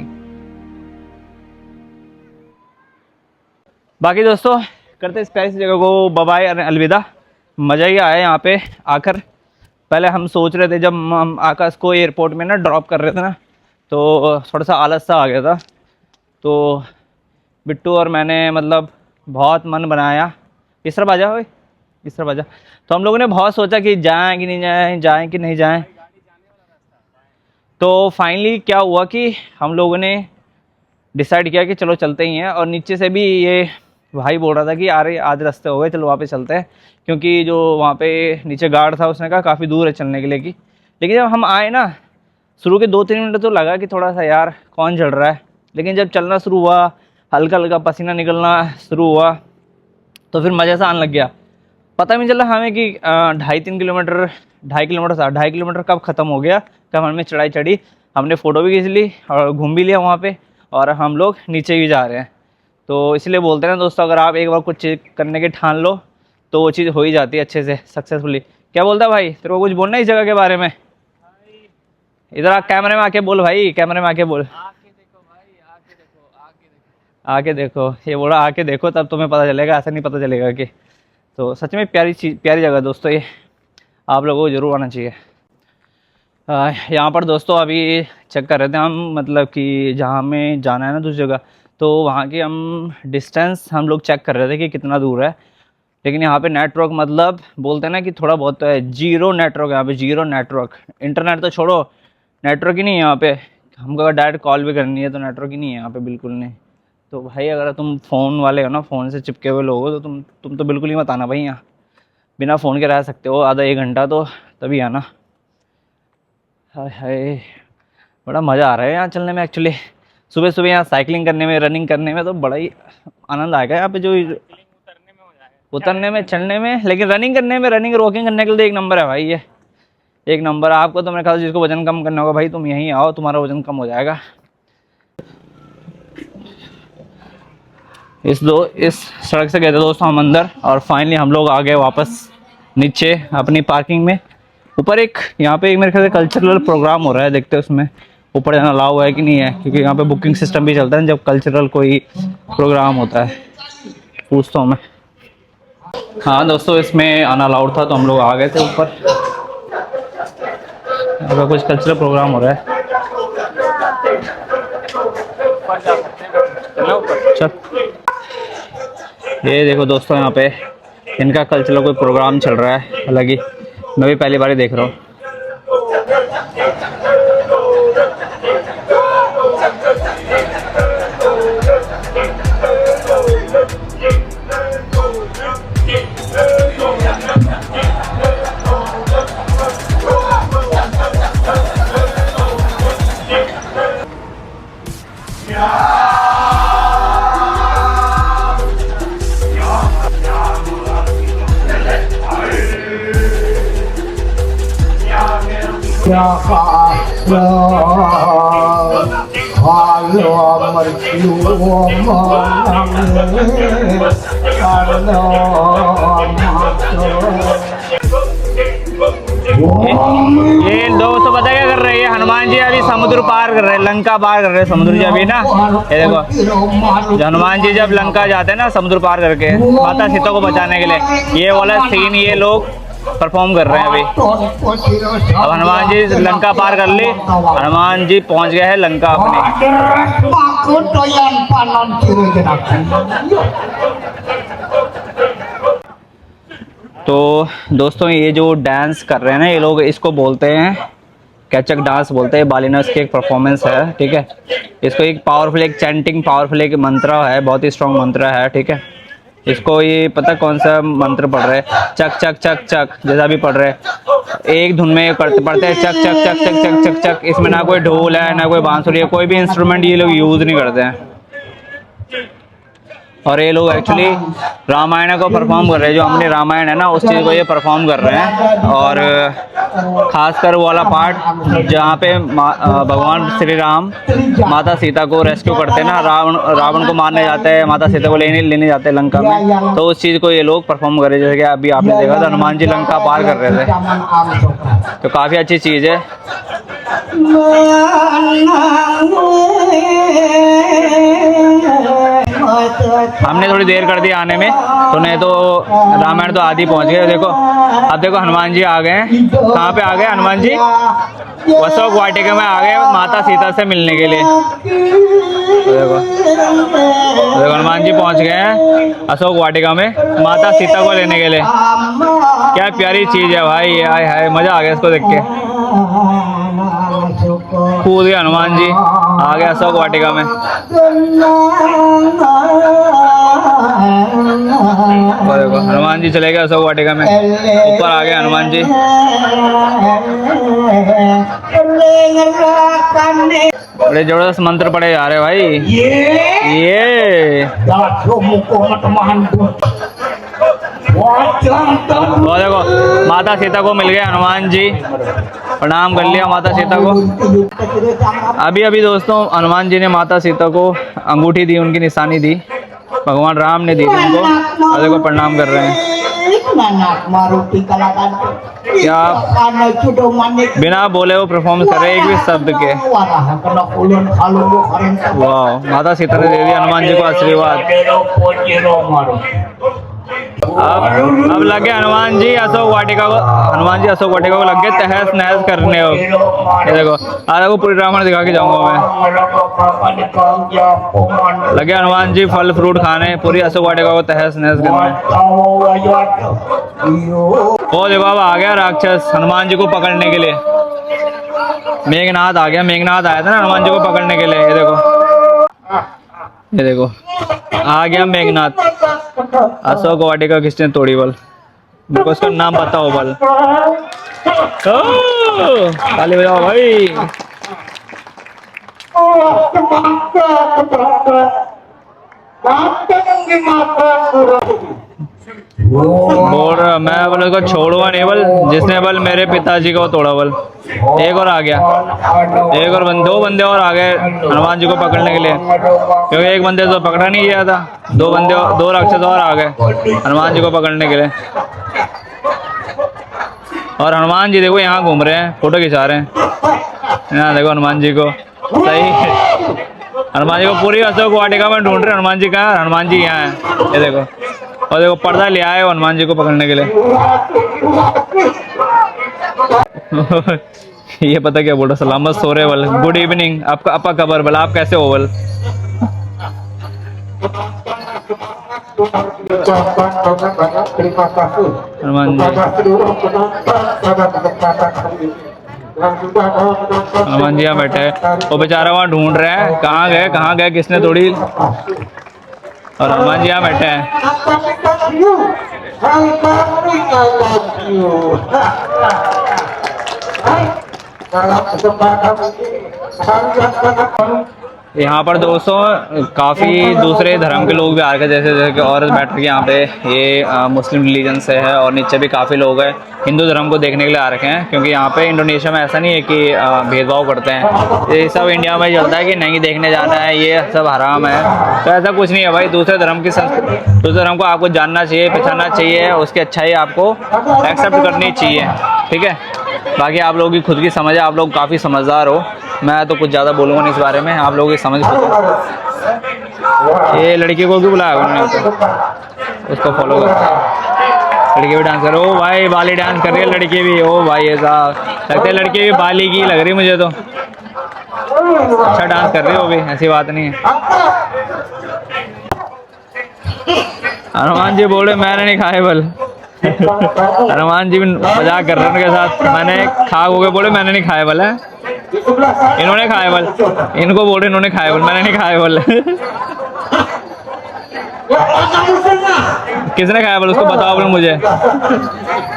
बाकी दोस्तों करते इस प्यारी सी जगह को बाय बाय, अलविदा। मज़ा ही आया यहाँ पे आकर। पहले हम सोच रहे थे, जब हम आकाश को एयरपोर्ट में ना ड्रॉप कर रहे थे ना, तो थोड़ा सा आलस सा आ गया था। तो बिट्टू और मैंने मतलब बहुत मन बनाया, इस तरफ आ जाओ, इस तरफ आ जा। तो हम लोगों ने बहुत सोचा कि जाएं कि नहीं जाएं, जाएं कि नहीं जाएं। तो फाइनली क्या हुआ कि हम लोगों ने डिसाइड किया कि चलो चलते ही हैं। और नीचे से भी ये भाई बोल रहा था कि यार आधे रास्ते हो गए, चलो वापस चलते हैं, क्योंकि जो वहाँ पे नीचे गार्ड था उसने कहा काफ़ी दूर है चलने के लिए की। लेकिन जब हम आए ना, शुरू के 2-3 मिनट तो लगा कि थोड़ा सा यार कौन चल रहा है, लेकिन जब चलना शुरू हुआ, हल्का हल्का पसीना निकलना शुरू हुआ, तो फिर मज़े से आने लग गया। पता भी नहीं चला हमें कि 2.5-3 किलोमीटर 2.5 किलोमीटर कब ख़त्म हो गया, कब हमें चढ़ाई चढ़ी। हमने फ़ोटो भी खींच ली और घूम भी लिया वहाँ पे, और हम लोग नीचे भी जा रहे हैं। तो इसलिए बोलते हैं दोस्तों, अगर आप एक बार कुछ चीज़ करने के ठान लो तो वो चीज़ हो ही जाती है अच्छे से, सक्सेसफुली। क्या बोलता है भाई, तेरे को कुछ बोलना है इस जगह के बारे में? इधर आ, कैमरे में आके बोल भाई, कैमरे में आके बोल। आके देखो भाई, आके देखो, आके देखो। आके देखो, ये बोला आके देखो, तब तुम्हें पता चलेगा, ऐसा नहीं पता चलेगा कि। तो सच में प्यारी चीज़, प्यारी जगह दोस्तों, ये आप लोगों को ज़रूर आना चाहिए। यहाँ पर दोस्तों अभी चेक कर रहे थे हम, मतलब कि जहाँ हमें जाना है ना दूसरी जगह, तो वहाँ की हम डिस्टेंस हम लोग चेक कर रहे थे कि कितना दूर है। लेकिन यहाँ पे नेटवर्क, मतलब बोलते हैं ना कि थोड़ा बहुत तो है, जीरो नेटवर्क यहाँ पे, जीरो नेटवर्क। इंटरनेट तो छोड़ो, नेटवर्क ही नहीं है यहाँ पे। हमको अगर डायरेक्ट कॉल भी करनी है तो नेटवर्क ही नहीं है यहाँ पे, बिल्कुल नहीं। तो भाई अगर तुम फ़ोन वाले हो ना, फ़ोन से चिपके हुए लोग हो, तो तुम तो बिल्कुल ही मत आना भाई यहाँ। बिना फ़ोन के रह सकते हो आधा 1 घंटा, तो तभी आना। हाय हाय, बड़ा मज़ा आ रहा है यहाँ चलने में एक्चुअली। सुबह सुबह यहाँ साइकिलिंग करने में, रनिंग करने में तो बड़ा ही आनंद आएगा यहाँ पे। जो उतरने में, चढ़ने में, लेकिन रनिंग करने में, रनिंग वॉकिंग करने के लिए एक नंबर है भाई ये, एक नंबर। आपको तो मेरे ख्याल से जिसको वजन कम करना होगा भाई, तुम यहीं आओ, तुम्हारा वजन कम हो जाएगा। इस सड़क से गए थे दोस्तों हम अंदर, और फाइनली हम लोग आ गए वापस नीचे अपनी पार्किंग में। ऊपर एक यहाँ पे एक मेरे ख्याल से कल्चरल प्रोग्राम हो रहा है, देखते हैं उसमें ऊपर जाना अलाउ है कि नहीं है, क्योंकि यहाँ पे बुकिंग सिस्टम भी चलता है जब कल्चरल कोई प्रोग्राम होता है। पूछता हूँ मैं। हाँ दोस्तों, इसमें आना अलाउड था तो हम लोग आ गए थे ऊपर। अगर कुछ कल्चरल प्रोग्राम हो रहा है, चल। ये देखो दोस्तों, यहाँ पे इनका कल्चरल कोई प्रोग्राम चल रहा है, हालांकि मैं भी पहली बार ही देख रहा हूँ। ये दोस्तों पता क्या कर रहे हैं, हनुमान जी अभी समुद्र पार कर रहे हैं, लंका पार कर रहे हैं समुद्र जी अभी ना। ये देखो, हनुमान जी जब लंका जाते हैं ना समुद्र पार करके माता सीता को बचाने के लिए, ये वाला सीन ये लोग परफॉर्म कर रहे हैं अभी। अब हनुमान जी लंका पार कर ली, हनुमान जी पहुंच गए हैं लंका अपने। तो दोस्तों ये जो डांस कर रहे हैं ना ये लोग, इसको बोलते हैं कैचक डांस बोलते हैं। बालिनस की एक परफॉर्मेंस है, ठीक है। इसको एक पावरफुल, एक चैंटिंग पावरफुल एक मंत्र है, बहुत ही स्ट्रॉन्ग मंत्र है, ठीक है। इसको ये पता कौन सा मंत्र पढ़ रहे हैं, चक चक चक चक जैसा भी पढ़ रहे हैं, एक धुन में पढ़ते हैं चक चक चक चक चक चक चक। इसमें ना कोई ढोल है ना कोई बांसुरी है, कोई भी इंस्ट्रूमेंट ये लोग यूज़ नहीं करते हैं। और ये लोग एक्चुअली रामायण को परफॉर्म कर रहे हैं, जो हमने रामायण है ना उस चीज़ को ये परफॉर्म कर रहे हैं। और खासकर वो वाला पार्ट जहाँ पे भगवान श्री राम माता सीता को रेस्क्यू करते हैं ना, रावण को मारने जाते हैं, माता सीता को लेने जाते हैं लंका में, तो उस चीज़ को ये लोग परफॉर्म कर रहे हैं। जैसे कि अभी आपने देखा था हनुमान जी लंका पार कर रहे थे, तो काफ़ी अच्छी चीज़ है। हमने थोड़ी देर कर दी आने में, तो नहीं तो रामायण तो आदि पहुंच गए। देखो अब देखो हनुमान जी आ गए हैं, कहाँ पे आ गए हनुमान जी, अशोक वाटिका में आ गए माता सीता से मिलने के लिए। देखो हनुमान जी पहुंच गए हैं अशोक वाटिका में माता सीता को लेने के लिए। क्या प्यारी चीज है भाई, आय हाय मजा आ गया इसको देख के। कूद गए हनुमान जी, आ गए अशोक वाटिका में। और देखो हनुमान जी चले गए अशोक वाटिका में, ऊपर आ गए हनुमान जी। बड़े जबरदस्त मंत्र पढ़े जा रहे भाई। ये और देखो माता सीता को मिल गए हनुमान जी, प्रणाम कर लिया माता सीता को। अभी अभी दोस्तों हनुमान जी ने माता सीता को अंगूठी दी, उनकी निशानी दी, भगवान राम ने दी थी उनको, और देखो प्रणाम कर रहे हैं। क्या बिना बोले वो परफॉर्मेंस कर रहे हैं एक भी शब्द के। वाह, माता सीता ने दे दिया हनुमान जी को आशीर्वाद। अब लगे हनुमान जी अशोक वाटिका को, हनुमान जी अशोक वाटिका को लग गए तहस नहस करने हो। ये देखो आधा को पूरी रावण दिखा के जाऊंगा मैं। लगे हनुमान जी फल फ्रूट खाने, पूरी अशोक वाटिका को तहस नहस करने। ओ देखो अब आ गया राक्षस हनुमान जी को पकड़ने के लिए। मेघनाथ आ गया, मेघनाथ आया था ना हनुमान जी को पकड़ने के लिए। ये देखो आ गया मेघनाथ। अशोक वाटिका किसने तोड़ी बल, मेरे को उसका नाम पता हो बल। ताली बजाओ भाई। बोल रहा मैं बोले उसको छोड़ूंगा नहीं बल, जिसने बल मेरे पिताजी को तोड़ा बल। एक और आ गया, एक और दो बंदे और आ गए हनुमान जी को पकड़ने के लिए, क्योंकि एक बंदे तो पकड़ा नहीं गया था। दो राक्षस और आ गए हनुमान जी को पकड़ने के लिए। और हनुमान जी देखो यहाँ घूम रहे हैं, फोटो खिंचा रहे हैं। यहाँ देखो हनुमान जी को, सही हनुमान जी को पूरी अशोक वाटिका में ढूंढ रहे। हनुमान जी कहाँ, हनुमान जी यहाँ है। ये देखो, और देखो पर्दा ले आए हनुमान जी को पकड़ने के लिए। ये पता क्या बोल रहा, सलामत सो रहे बल, गुड इवनिंग आपका अपा खबर बल, आप कैसे हो बल। हनुमान जी यहाँ बैठे हैं, वो बेचारा वहाँ ढूंढ रहे हैं कहाँ गए किसने तोड़ी। और हनुमान जी यहाँ बैठे हैं। यहाँ पर दोस्तों काफ़ी दूसरे धर्म के लोग भी आ रहे हैं, जैसे कि औरत बैठ रही है यहाँ पे, ये मुस्लिम रिलीजन से है। और नीचे भी काफ़ी लोग हैं हिंदू धर्म को देखने के लिए आ रखे हैं, क्योंकि यहाँ पे इंडोनेशिया में ऐसा नहीं है कि भेदभाव करते हैं। ये सब इंडिया में चलता है कि नहीं देखने जाना है, ये सब हराम है। तो ऐसा कुछ नहीं है भाई, दूसरे धर्म की दूसरे धर्म को आपको जानना चाहिए, पहचानना चाहिए, उसकी अच्छाई आपको एक्सेप्ट करनी चाहिए, ठीक है। बाकी आप लोगों की खुद की समझ है, आप लोग काफ़ी समझदार हो, मैं तो कुछ ज़्यादा बोलूँगा नहीं इस बारे में, आप लोगों की समझ खुद। ये लड़की को क्यों बुलाया उन्होंने, उसको फॉलो कर। लड़की भी डांस कर, ओ भाई बाली डांस कर रही है लड़की भी। ओ भाई ऐसा लगता है लड़की भी बाली की लग रही मुझे तो, अच्छा डांस कर रही हो भी, ऐसी बात नहीं है। हनुमान जी बोल रहे मैंने नहीं खाए बल। हनुमान जी भी मजाक कर रहे हैं उनके साथ, मैंने खा हो गए बोले मैंने नहीं खाए बल है, इन्होंने खाए बल, इनको बोल रहे इन्होंने खाए बल, मैंने नहीं खाए बल। किसने खाया बोल, उसको बताओ बोल मुझे।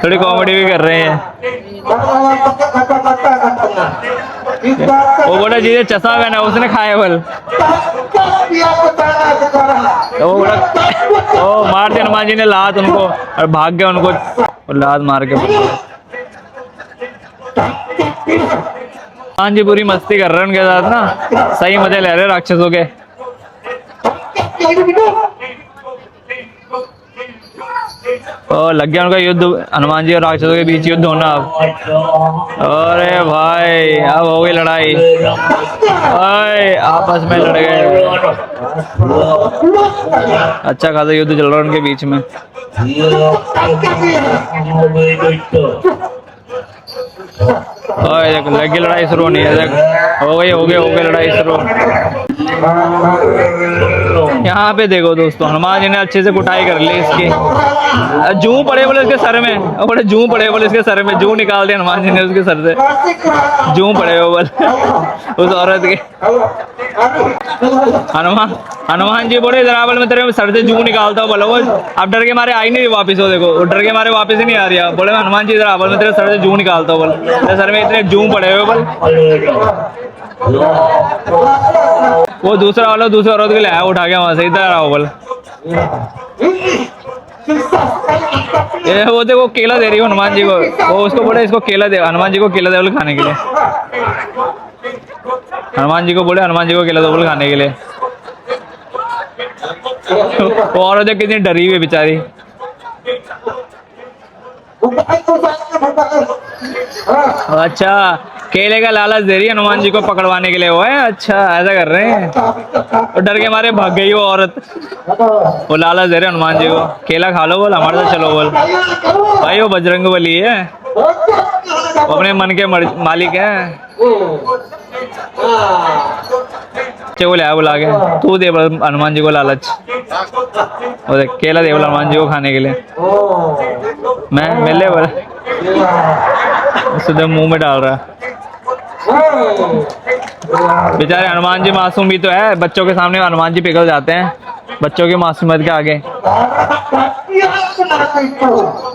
थोड़ी कॉमेडी भी कर रहे हैं। वो बोला जी चश्मा पहना उसने खाया बोल, तो वो बोला ओ मार दिया हनुमान जी ने लात उनको, और भाग गया उनको और लात मार के। हनुमान जी पूरी मस्ती कर रहे हैं उनके साथ ना, सही मजे ले रहे हैं राक्षसों के। और लग गया उनका युद्ध, हनुमान जी और राक्षसों के बीच युद्ध होना अब। अरे भाई अब हो गई लड़ाई, आपस में लड़ गए, अच्छा खासा युद्ध चल रहा है उनके बीच में। लगी लड़ाई शुरू नहीं है, हो गई लड़ाई शुरू। यहाँ पे देखो दोस्तों हनुमान जी ने अच्छे से कुटाई कर ली इसकी, जूं पड़े बोले इसके सर में, बोले जूं पड़े बोले इसके सर में, जूं निकाल दिया हनुमान जी ने उसके सर से, जूं पड़े हो बोले उस औरत के। हनुमान जी बोले जरा बोले मैं तेरे सर से जूं निकालता हूँ, बोलो वो अब डर के मारे आई नहीं वापिस, हो देखो डर के मारे वापिस ही नहीं आ रही है। बोले हनुमान जी जरा बोले मैं तेरे सर से जूं निकालता हूँ, बोले तेरे सर में इतने जूं पड़े हुए बोल। वो दूसरा वाला दूसरे औरत के ले आया उठा के वहां से, इधर आओ बोल। ये वो देखो केला दे रही हो हनुमान जी को, वो उसको बोले इसको केला दे, हनुमान जी को केला दे बोले खाने के लिए। हनुमान जी को बोले हनुमान जी को केला दे बोले खाने के लिए। वो औरत कितनी डरी हुई है बेचारी। अच्छा केले का लालच दे रही है हनुमान जी को पकड़वाने के लिए वो है। अच्छा ऐसा कर रहे हैं, तो डर के मारे भाग गई वो औरत। वो लालच दे रहे हनुमान जी को, केला खा लो बोल, हमारे साथ चलो बोल। भाई वो बजरंगबली है, वो अपने मन के मालिक है। बच्चे को ले बुला के, तू दे बोल हनुमान जी को लालच। वो देख केला दे बोल हनुमान जी को खाने के लिए। मैं मिले बोल, सीधे मुंह में डाल रहा। बेचारे हनुमान जी मासूम भी तो है, बच्चों के सामने हनुमान जी पिघल जाते हैं, बच्चों की मासूमियत के आगे।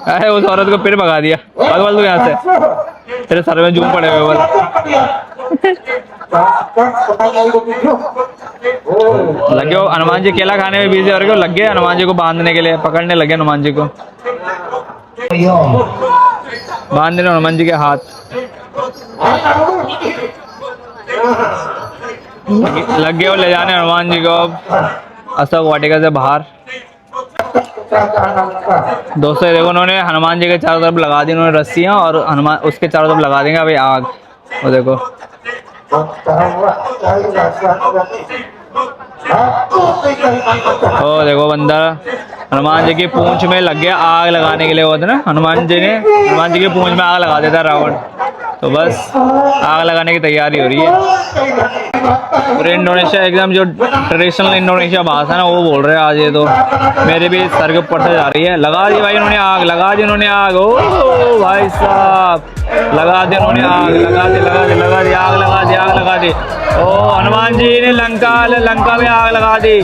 अरे उस औरत को फिर भगा दिया, भाग बोल तू यहाँ से, तेरे सर में जूम पड़े हुए बोल। लगे हो हनुमान जी केला खाने में बिजी हो रहे हो, लग गए हनुमान जी को बांधने के लिए, पकड़ने लगे हनुमान जी को, बांध देना हनुमान जी के हाथ। लग गए वो ले जाने हनुमान जी को अशोक वाटिका से बाहर। दोस्तों देखो उन्होंने हनुमान जी के चारों तरफ लगा दी उन्होंने रस्सियां, और हनुमान उसके चारों तरफ लगा देंगे अभी आग। वो देखो ओ देखो बंदा हनुमान जी की पूंछ में लग गया आग लगाने के लिए। वो ना हनुमान जी की पूंछ में आग लगा देता है रावण, तो बस आग लगाने की तैयारी हो रही है। पूरे इंडोनेशिया एकदम जो ट्रेडिशनल इंडोनेशिया भाषा है ना वो बोल रहे हैं आज। ये तो मेरे भी सर के ऊपर से जा रही है। लगा दी भाई उन्होंने आग, लगा दी उन्होंने आग। ओ भाई साहब लगा दी उन्होंने आग, लगा दी आग, लगा दी। ओ हनुमान जी ने लंका में आग लगा दी।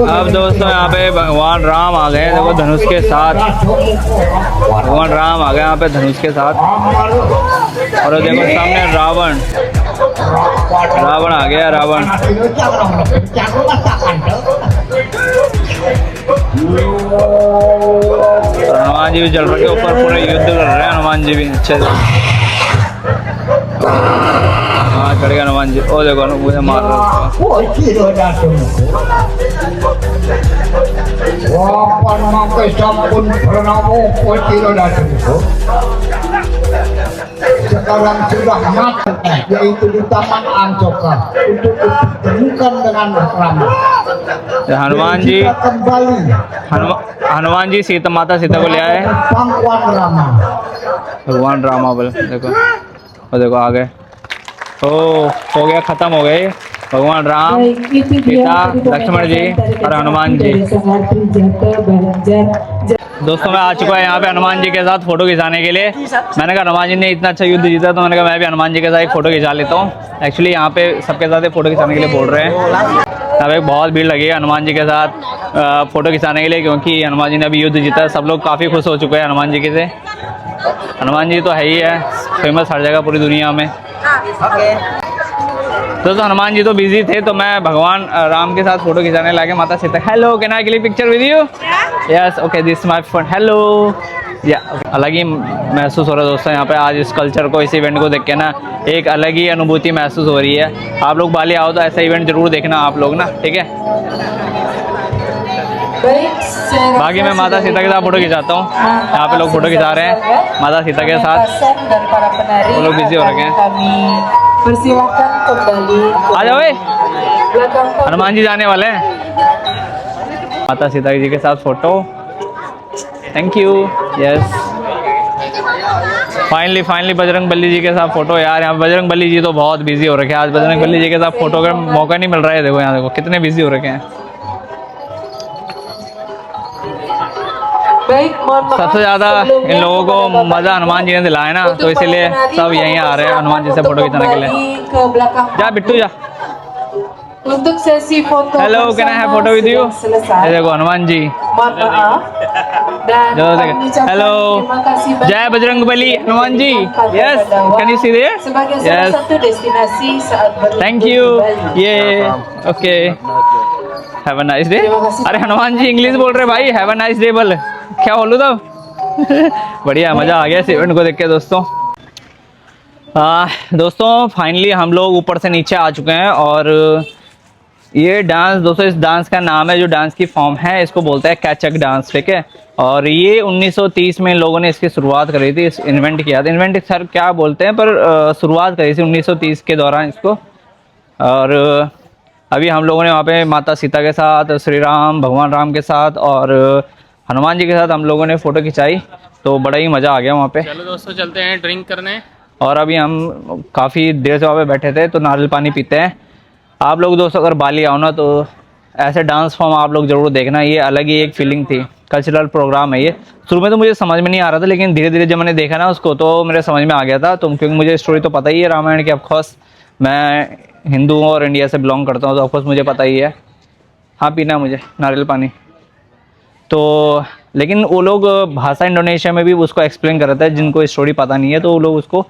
अब दोस्तों यहाँ पे भगवान राम आ गए, देखो धनुष के साथ। भगवान राम आ गए यहाँ पे धनुष के साथ। और देखो सामने रावण आ गया, रावण। हनुमान जी भी चल रहे ऊपर, पूरे युद्ध कर रहे हैं हनुमान जी भी अच्छे से। हाँ चढ़ गया हनुमान जी। ओ देखो मुझे मार रहा है। Sekarang sudah mati, yaitu di Taman Angcoka untuk ditemukan dengan Rama. Hanuman ji kembali Hanuman ji Sita माता सीता को ले आए। pangkuan Rama. भगवान रामा बोले देखो, और देखो आ गए। ओ हो गया, खत्म हो गए भगवान राम, सीता, लक्ष्मण जी और हनुमान जी। दोस्तों मैं आ चुका है यहाँ पे हनुमान जी के साथ फोटो खिंचाने के लिए। मैंने कहा हनुमान जी ने इतना अच्छा युद्ध जीता तो मैंने कहा मैं भी हनुमान जी के साथ एक फ़ोटो खिंचा लेता हूँ। एक्चुअली यहाँ पे सबके साथ फ़ोटो खिंचाने के लिए बोल रहे हैं। यहाँ पे बहुत भीड़ लगी है हनुमान जी के साथ फ़ोटो खिंचाने के लिए, क्योंकि हनुमान जी ने अभी युद्ध जीता। सब लोग काफ़ी खुश हो चुके हैं हनुमान जी के से। हनुमान जी तो है ही है, फेमस हर जगह पूरी दुनिया में। दोस्तों हनुमान जी तो बिजी थे तो मैं भगवान राम के साथ फोटो खिंचाने लगे। माता Sita, hello can I click picture with you? Yes okay this my friend, hello या। अलग ही महसूस हो रहा है दोस्तों यहाँ पे आज इस कल्चर को, इस इवेंट को देख के ना एक अलग ही अनुभूति महसूस हो रही है। आप लोग बाली आओ तो ऐसा इवेंट जरूर देखना आप लोग ना, ठीक है। बाकी मैं माता सीता के साथ फोटो खिंचाता हूँ। यहाँ पे लोग फोटो खिंचा रहे हैं माता सीता के साथ, वो लोग बिजी हो रखे हैं। आ जाओ हनुमान जी जाने वाले हैं। माता सीता जी के साथ photo, thank you. Yes finally Bajrang Bali ji के साथ फोटो। यार यहाँ बजरंग बली जी तो बहुत बिजी हो रखे हैं। आज बजरंग बली जी के साथ फोटो का मौका नहीं मिल रहा है। देखो यहाँ देखो कितने बिजी हो रखे हैं। सबसे ज़्यादा इन लोगों को मज़ा हनुमान जी ने दिलाया ना, तो इसीलिए सब यहीं आ रहे हैं हनुमान जी से फोटो खिंचाने के लिए। जा बिट्टू जा। Hello can I have photo with you? ये देखो हनुमान जी। हेलो जय Bajrang Bali Hanuman ji. Yes can you see there? Yes thank you. ये okay have a nice day. अरे हनुमान जी इंग्लिश बोल रहे भाई, हैव अ नाइस डे बोल। क्या बोलूँ तो बढ़िया मज़ा आ गया इस इवेंट को देख के दोस्तों। दोस्तों फाइनली हम लोग ऊपर से नीचे आ चुके हैं और ये डांस दोस्तों, इस डांस का नाम है, जो डांस की फॉर्म है इसको बोलते हैं कैचक डांस, ठीक है। और ये 1930 में इन लोगों ने इसकी शुरुआत करी थी, इस इन्वेंट किया था। इन्वेंट सर क्या बोलते हैं, पर शुरुआत करी थी 1930 के दौरान इसको। और अभी हम लोगों ने वहाँ पे माता सीता के साथ, श्री राम भगवान राम के साथ और हनुमान जी के साथ हम लोगों ने फ़ोटो खिंचाई, तो बड़ा ही मज़ा आ गया वहाँ पे। चलो दोस्तों चलते हैं ड्रिंक करने। और अभी हम काफ़ी देर से वहाँ पे बैठे थे तो नारियल पानी पीते हैं। आप लोग दोस्तों अगर बाली आओ ना तो ऐसे डांस फॉर्म आप लोग ज़रूर देखना, ये अलग ही एक फीलिंग थी। कल्चरल प्रोग्राम है ये। शुरू में तो मुझे समझ में नहीं आ रहा था, लेकिन धीरे धीरे जब मैंने देखा ना उसको तो मेरे समझ में आ गया था। तो क्योंकि मुझे स्टोरी तो पता ही है रामायण की, ऑफकोर्स मैं हिंदू हूँ और इंडिया से बिलोंग करता हूँ तो ऑफकोर्स मुझे पता ही है। हाँ पीना मुझे नारियल पानी तो। लेकिन वो लोग भाषा इंडोनेशिया में भी उसको एक्सप्लेन कर रहे थे, जिनको स्टोरी पता नहीं है तो वो लोग उसको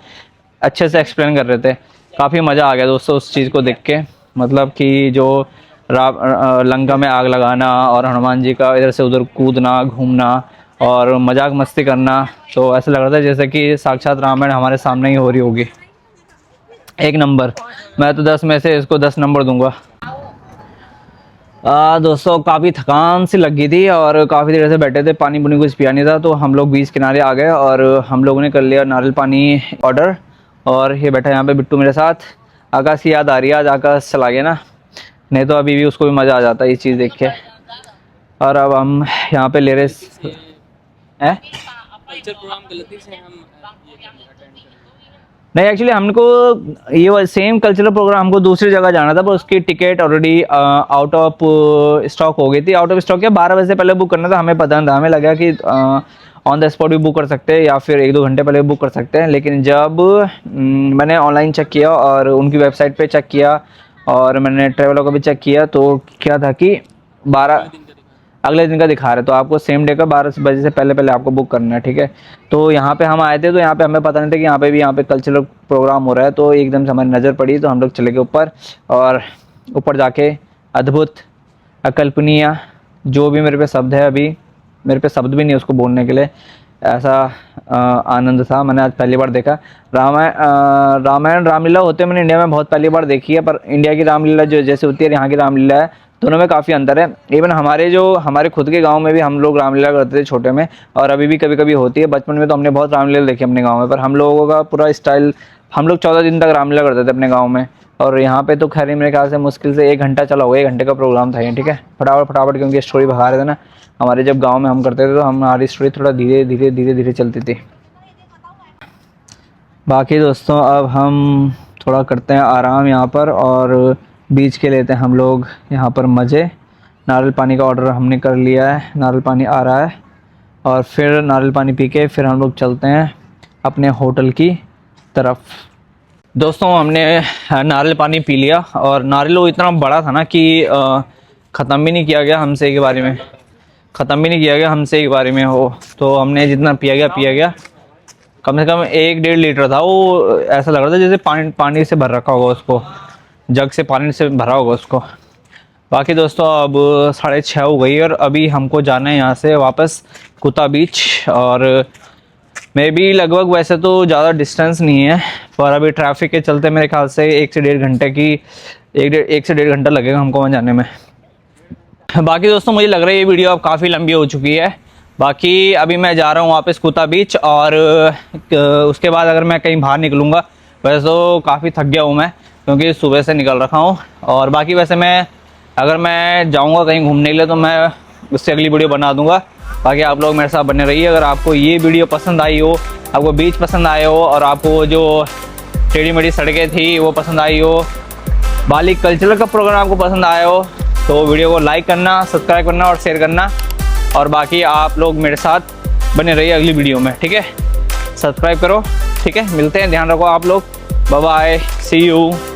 अच्छे से एक्सप्लेन कर रहे थे। काफ़ी मज़ा आ गया दोस्तों उस चीज़ को देख के। मतलब कि जो लंका में आग लगाना और हनुमान जी का इधर से उधर कूदना घूमना और मजाक मस्ती करना, तो ऐसा लग रहा था जैसे कि साक्षात रामायण हमारे सामने ही हो रही होगी। एक नंबर, मैं तो 10 में से इसको 10 नंबर दूंगा। दोस्तों काफ़ी थकान सी लगी थी और काफ़ी देर से बैठे थे, पानी पुनी कुछ पिया नहीं था, तो हम लोग बीच किनारे आ गए और हम लोगों ने कर लिया नारियल पानी ऑर्डर। और ये बैठा यहाँ पे बिट्टू मेरे साथ। आकाश की याद आ रही है, आज आकाश चला गया ना, नहीं तो अभी भी उसको भी मज़ा आ जाता है ये चीज़ देख के। और अब हम यहाँ पे ले रहे हैं कल्चर प्रोग्राम गलती से हम नहीं, एक्चुअली हमको ये सेम कल्चरल प्रोग्राम हमको दूसरी जगह जाना था, पर उसकी ticket already out of stock हो गई थी। आउट ऑफ स्टॉक क्या 12 बजे से पहले बुक करना था, हमें पता नहीं था। हमें लगा कि ऑन द स्पॉट भी बुक कर सकते हैं या फिर 1-2 घंटे पहले बुक कर सकते हैं। लेकिन जब मैंने ऑनलाइन चेक किया और उनकी वेबसाइट पे चेक किया और मैंने ट्रेवलर को भी चेक किया, तो क्या था कि 12 अगले दिन का दिखा रहे, तो आपको सेम डे का 12 बजे से पहले आपको बुक करना है, ठीक है। तो यहाँ पे हम आए थे तो यहाँ पे हमें पता नहीं था कि यहाँ पे कल्चरल प्रोग्राम हो रहा है, तो एकदम से हमारी नज़र पड़ी तो हम लोग चले गए ऊपर। और ऊपर जाके अद्भुत अकल्पनीय, जो भी मेरे पे शब्द है, अभी मेरे पे शब्द भी नहीं उसको बोलने के लिए, ऐसा आनंद था। मैंने आज पहली बार देखा रामायण रामलीला होते मैंने इंडिया में बहुत पहली बार देखी है, पर इंडिया की रामलीला जो जैसे होती है यहाँ की रामलीला है, दोनों में काफ़ी अंतर है। इवन हमारे खुद के गांव में भी हम लोग रामलीला करते थे छोटे में, और अभी भी कभी कभी होती है। बचपन में तो हमने बहुत रामलीला देखी अपने गांव में, पर हम लोगों का पूरा स्टाइल, हम लोग 14 दिन तक रामलीला करते थे अपने गांव में। और यहाँ पे तो खैर मेरे ख्याल से मुश्किल से 1 घंटा चला होगा, 1 घंटे का प्रोग्राम था ये, ठीक है। फटाफट क्योंकि स्टोरी भगा रहे थे ना। हमारे जब गाँव में हम करते थे तो हमारी स्टोरी थोड़ा धीरे चलती थी। बाकी दोस्तों अब हम थोड़ा करते हैं आराम यहाँ पर और बीच के लेते हैं हम लोग यहाँ पर मज़े। नारियल पानी का ऑर्डर हमने कर लिया है, नारियल पानी आ रहा है और फिर नारियल पानी पी के फिर हम लोग चलते हैं अपने होटल की तरफ। दोस्तों हमने नारियल पानी पी लिया और नारियल वो इतना बड़ा था ना कि ख़त्म भी नहीं किया गया हमसे एक बारी में, ख़त्म भी नहीं किया गया हमसे एक बारी में हो। तो हमने जितना पिया गया कम से कम 1-1.5 लीटर था वो। ऐसा लग रहा था जैसे पानी से भर रखा होगा उसको, जग से पानी से भरा होगा उसको। बाकी दोस्तों अब 6:30 हो गई और अभी हमको जाना है यहाँ से वापस कुता बीच। और मे भी लगभग वैसे तो ज़्यादा डिस्टेंस नहीं है, पर अभी ट्रैफिक के चलते मेरे ख्याल से 1 से 1.5 घंटे की 1 से 1.5 घंटा लगेगा हमको वहाँ जाने में। बाकी दोस्तों मुझे लग रहा है ये वीडियो अब काफ़ी लंबी हो चुकी है। बाकी अभी मैं जा रहा हूँ वापस कुता बीच और उसके बाद अगर मैं कहीं बाहर निकलूँगा, वैसे तो काफ़ी थक गया हूँ मैं क्योंकि सुबह से निकल रखा हूँ। और बाकी वैसे अगर मैं जाऊँगा कहीं घूमने के लिए तो मैं उससे अगली वीडियो बना दूँगा। बाकी आप लोग मेरे साथ बने रहिए। अगर आपको ये वीडियो पसंद आई हो, आपको बीच पसंद आए हो और आपको जो टेढ़ी मेढ़ी सड़कें थी वो पसंद आई हो, बाली कल्चरल का प्रोग्राम आपको पसंद आया हो, तो वीडियो को लाइक करना, सब्सक्राइब करना और शेयर करना। और बाकी आप लोग मेरे साथ बने रहिए अगली वीडियो में, ठीक है। सब्सक्राइब करो, ठीक है। मिलते हैं, ध्यान रखो आप लोग। Bye bye, see you.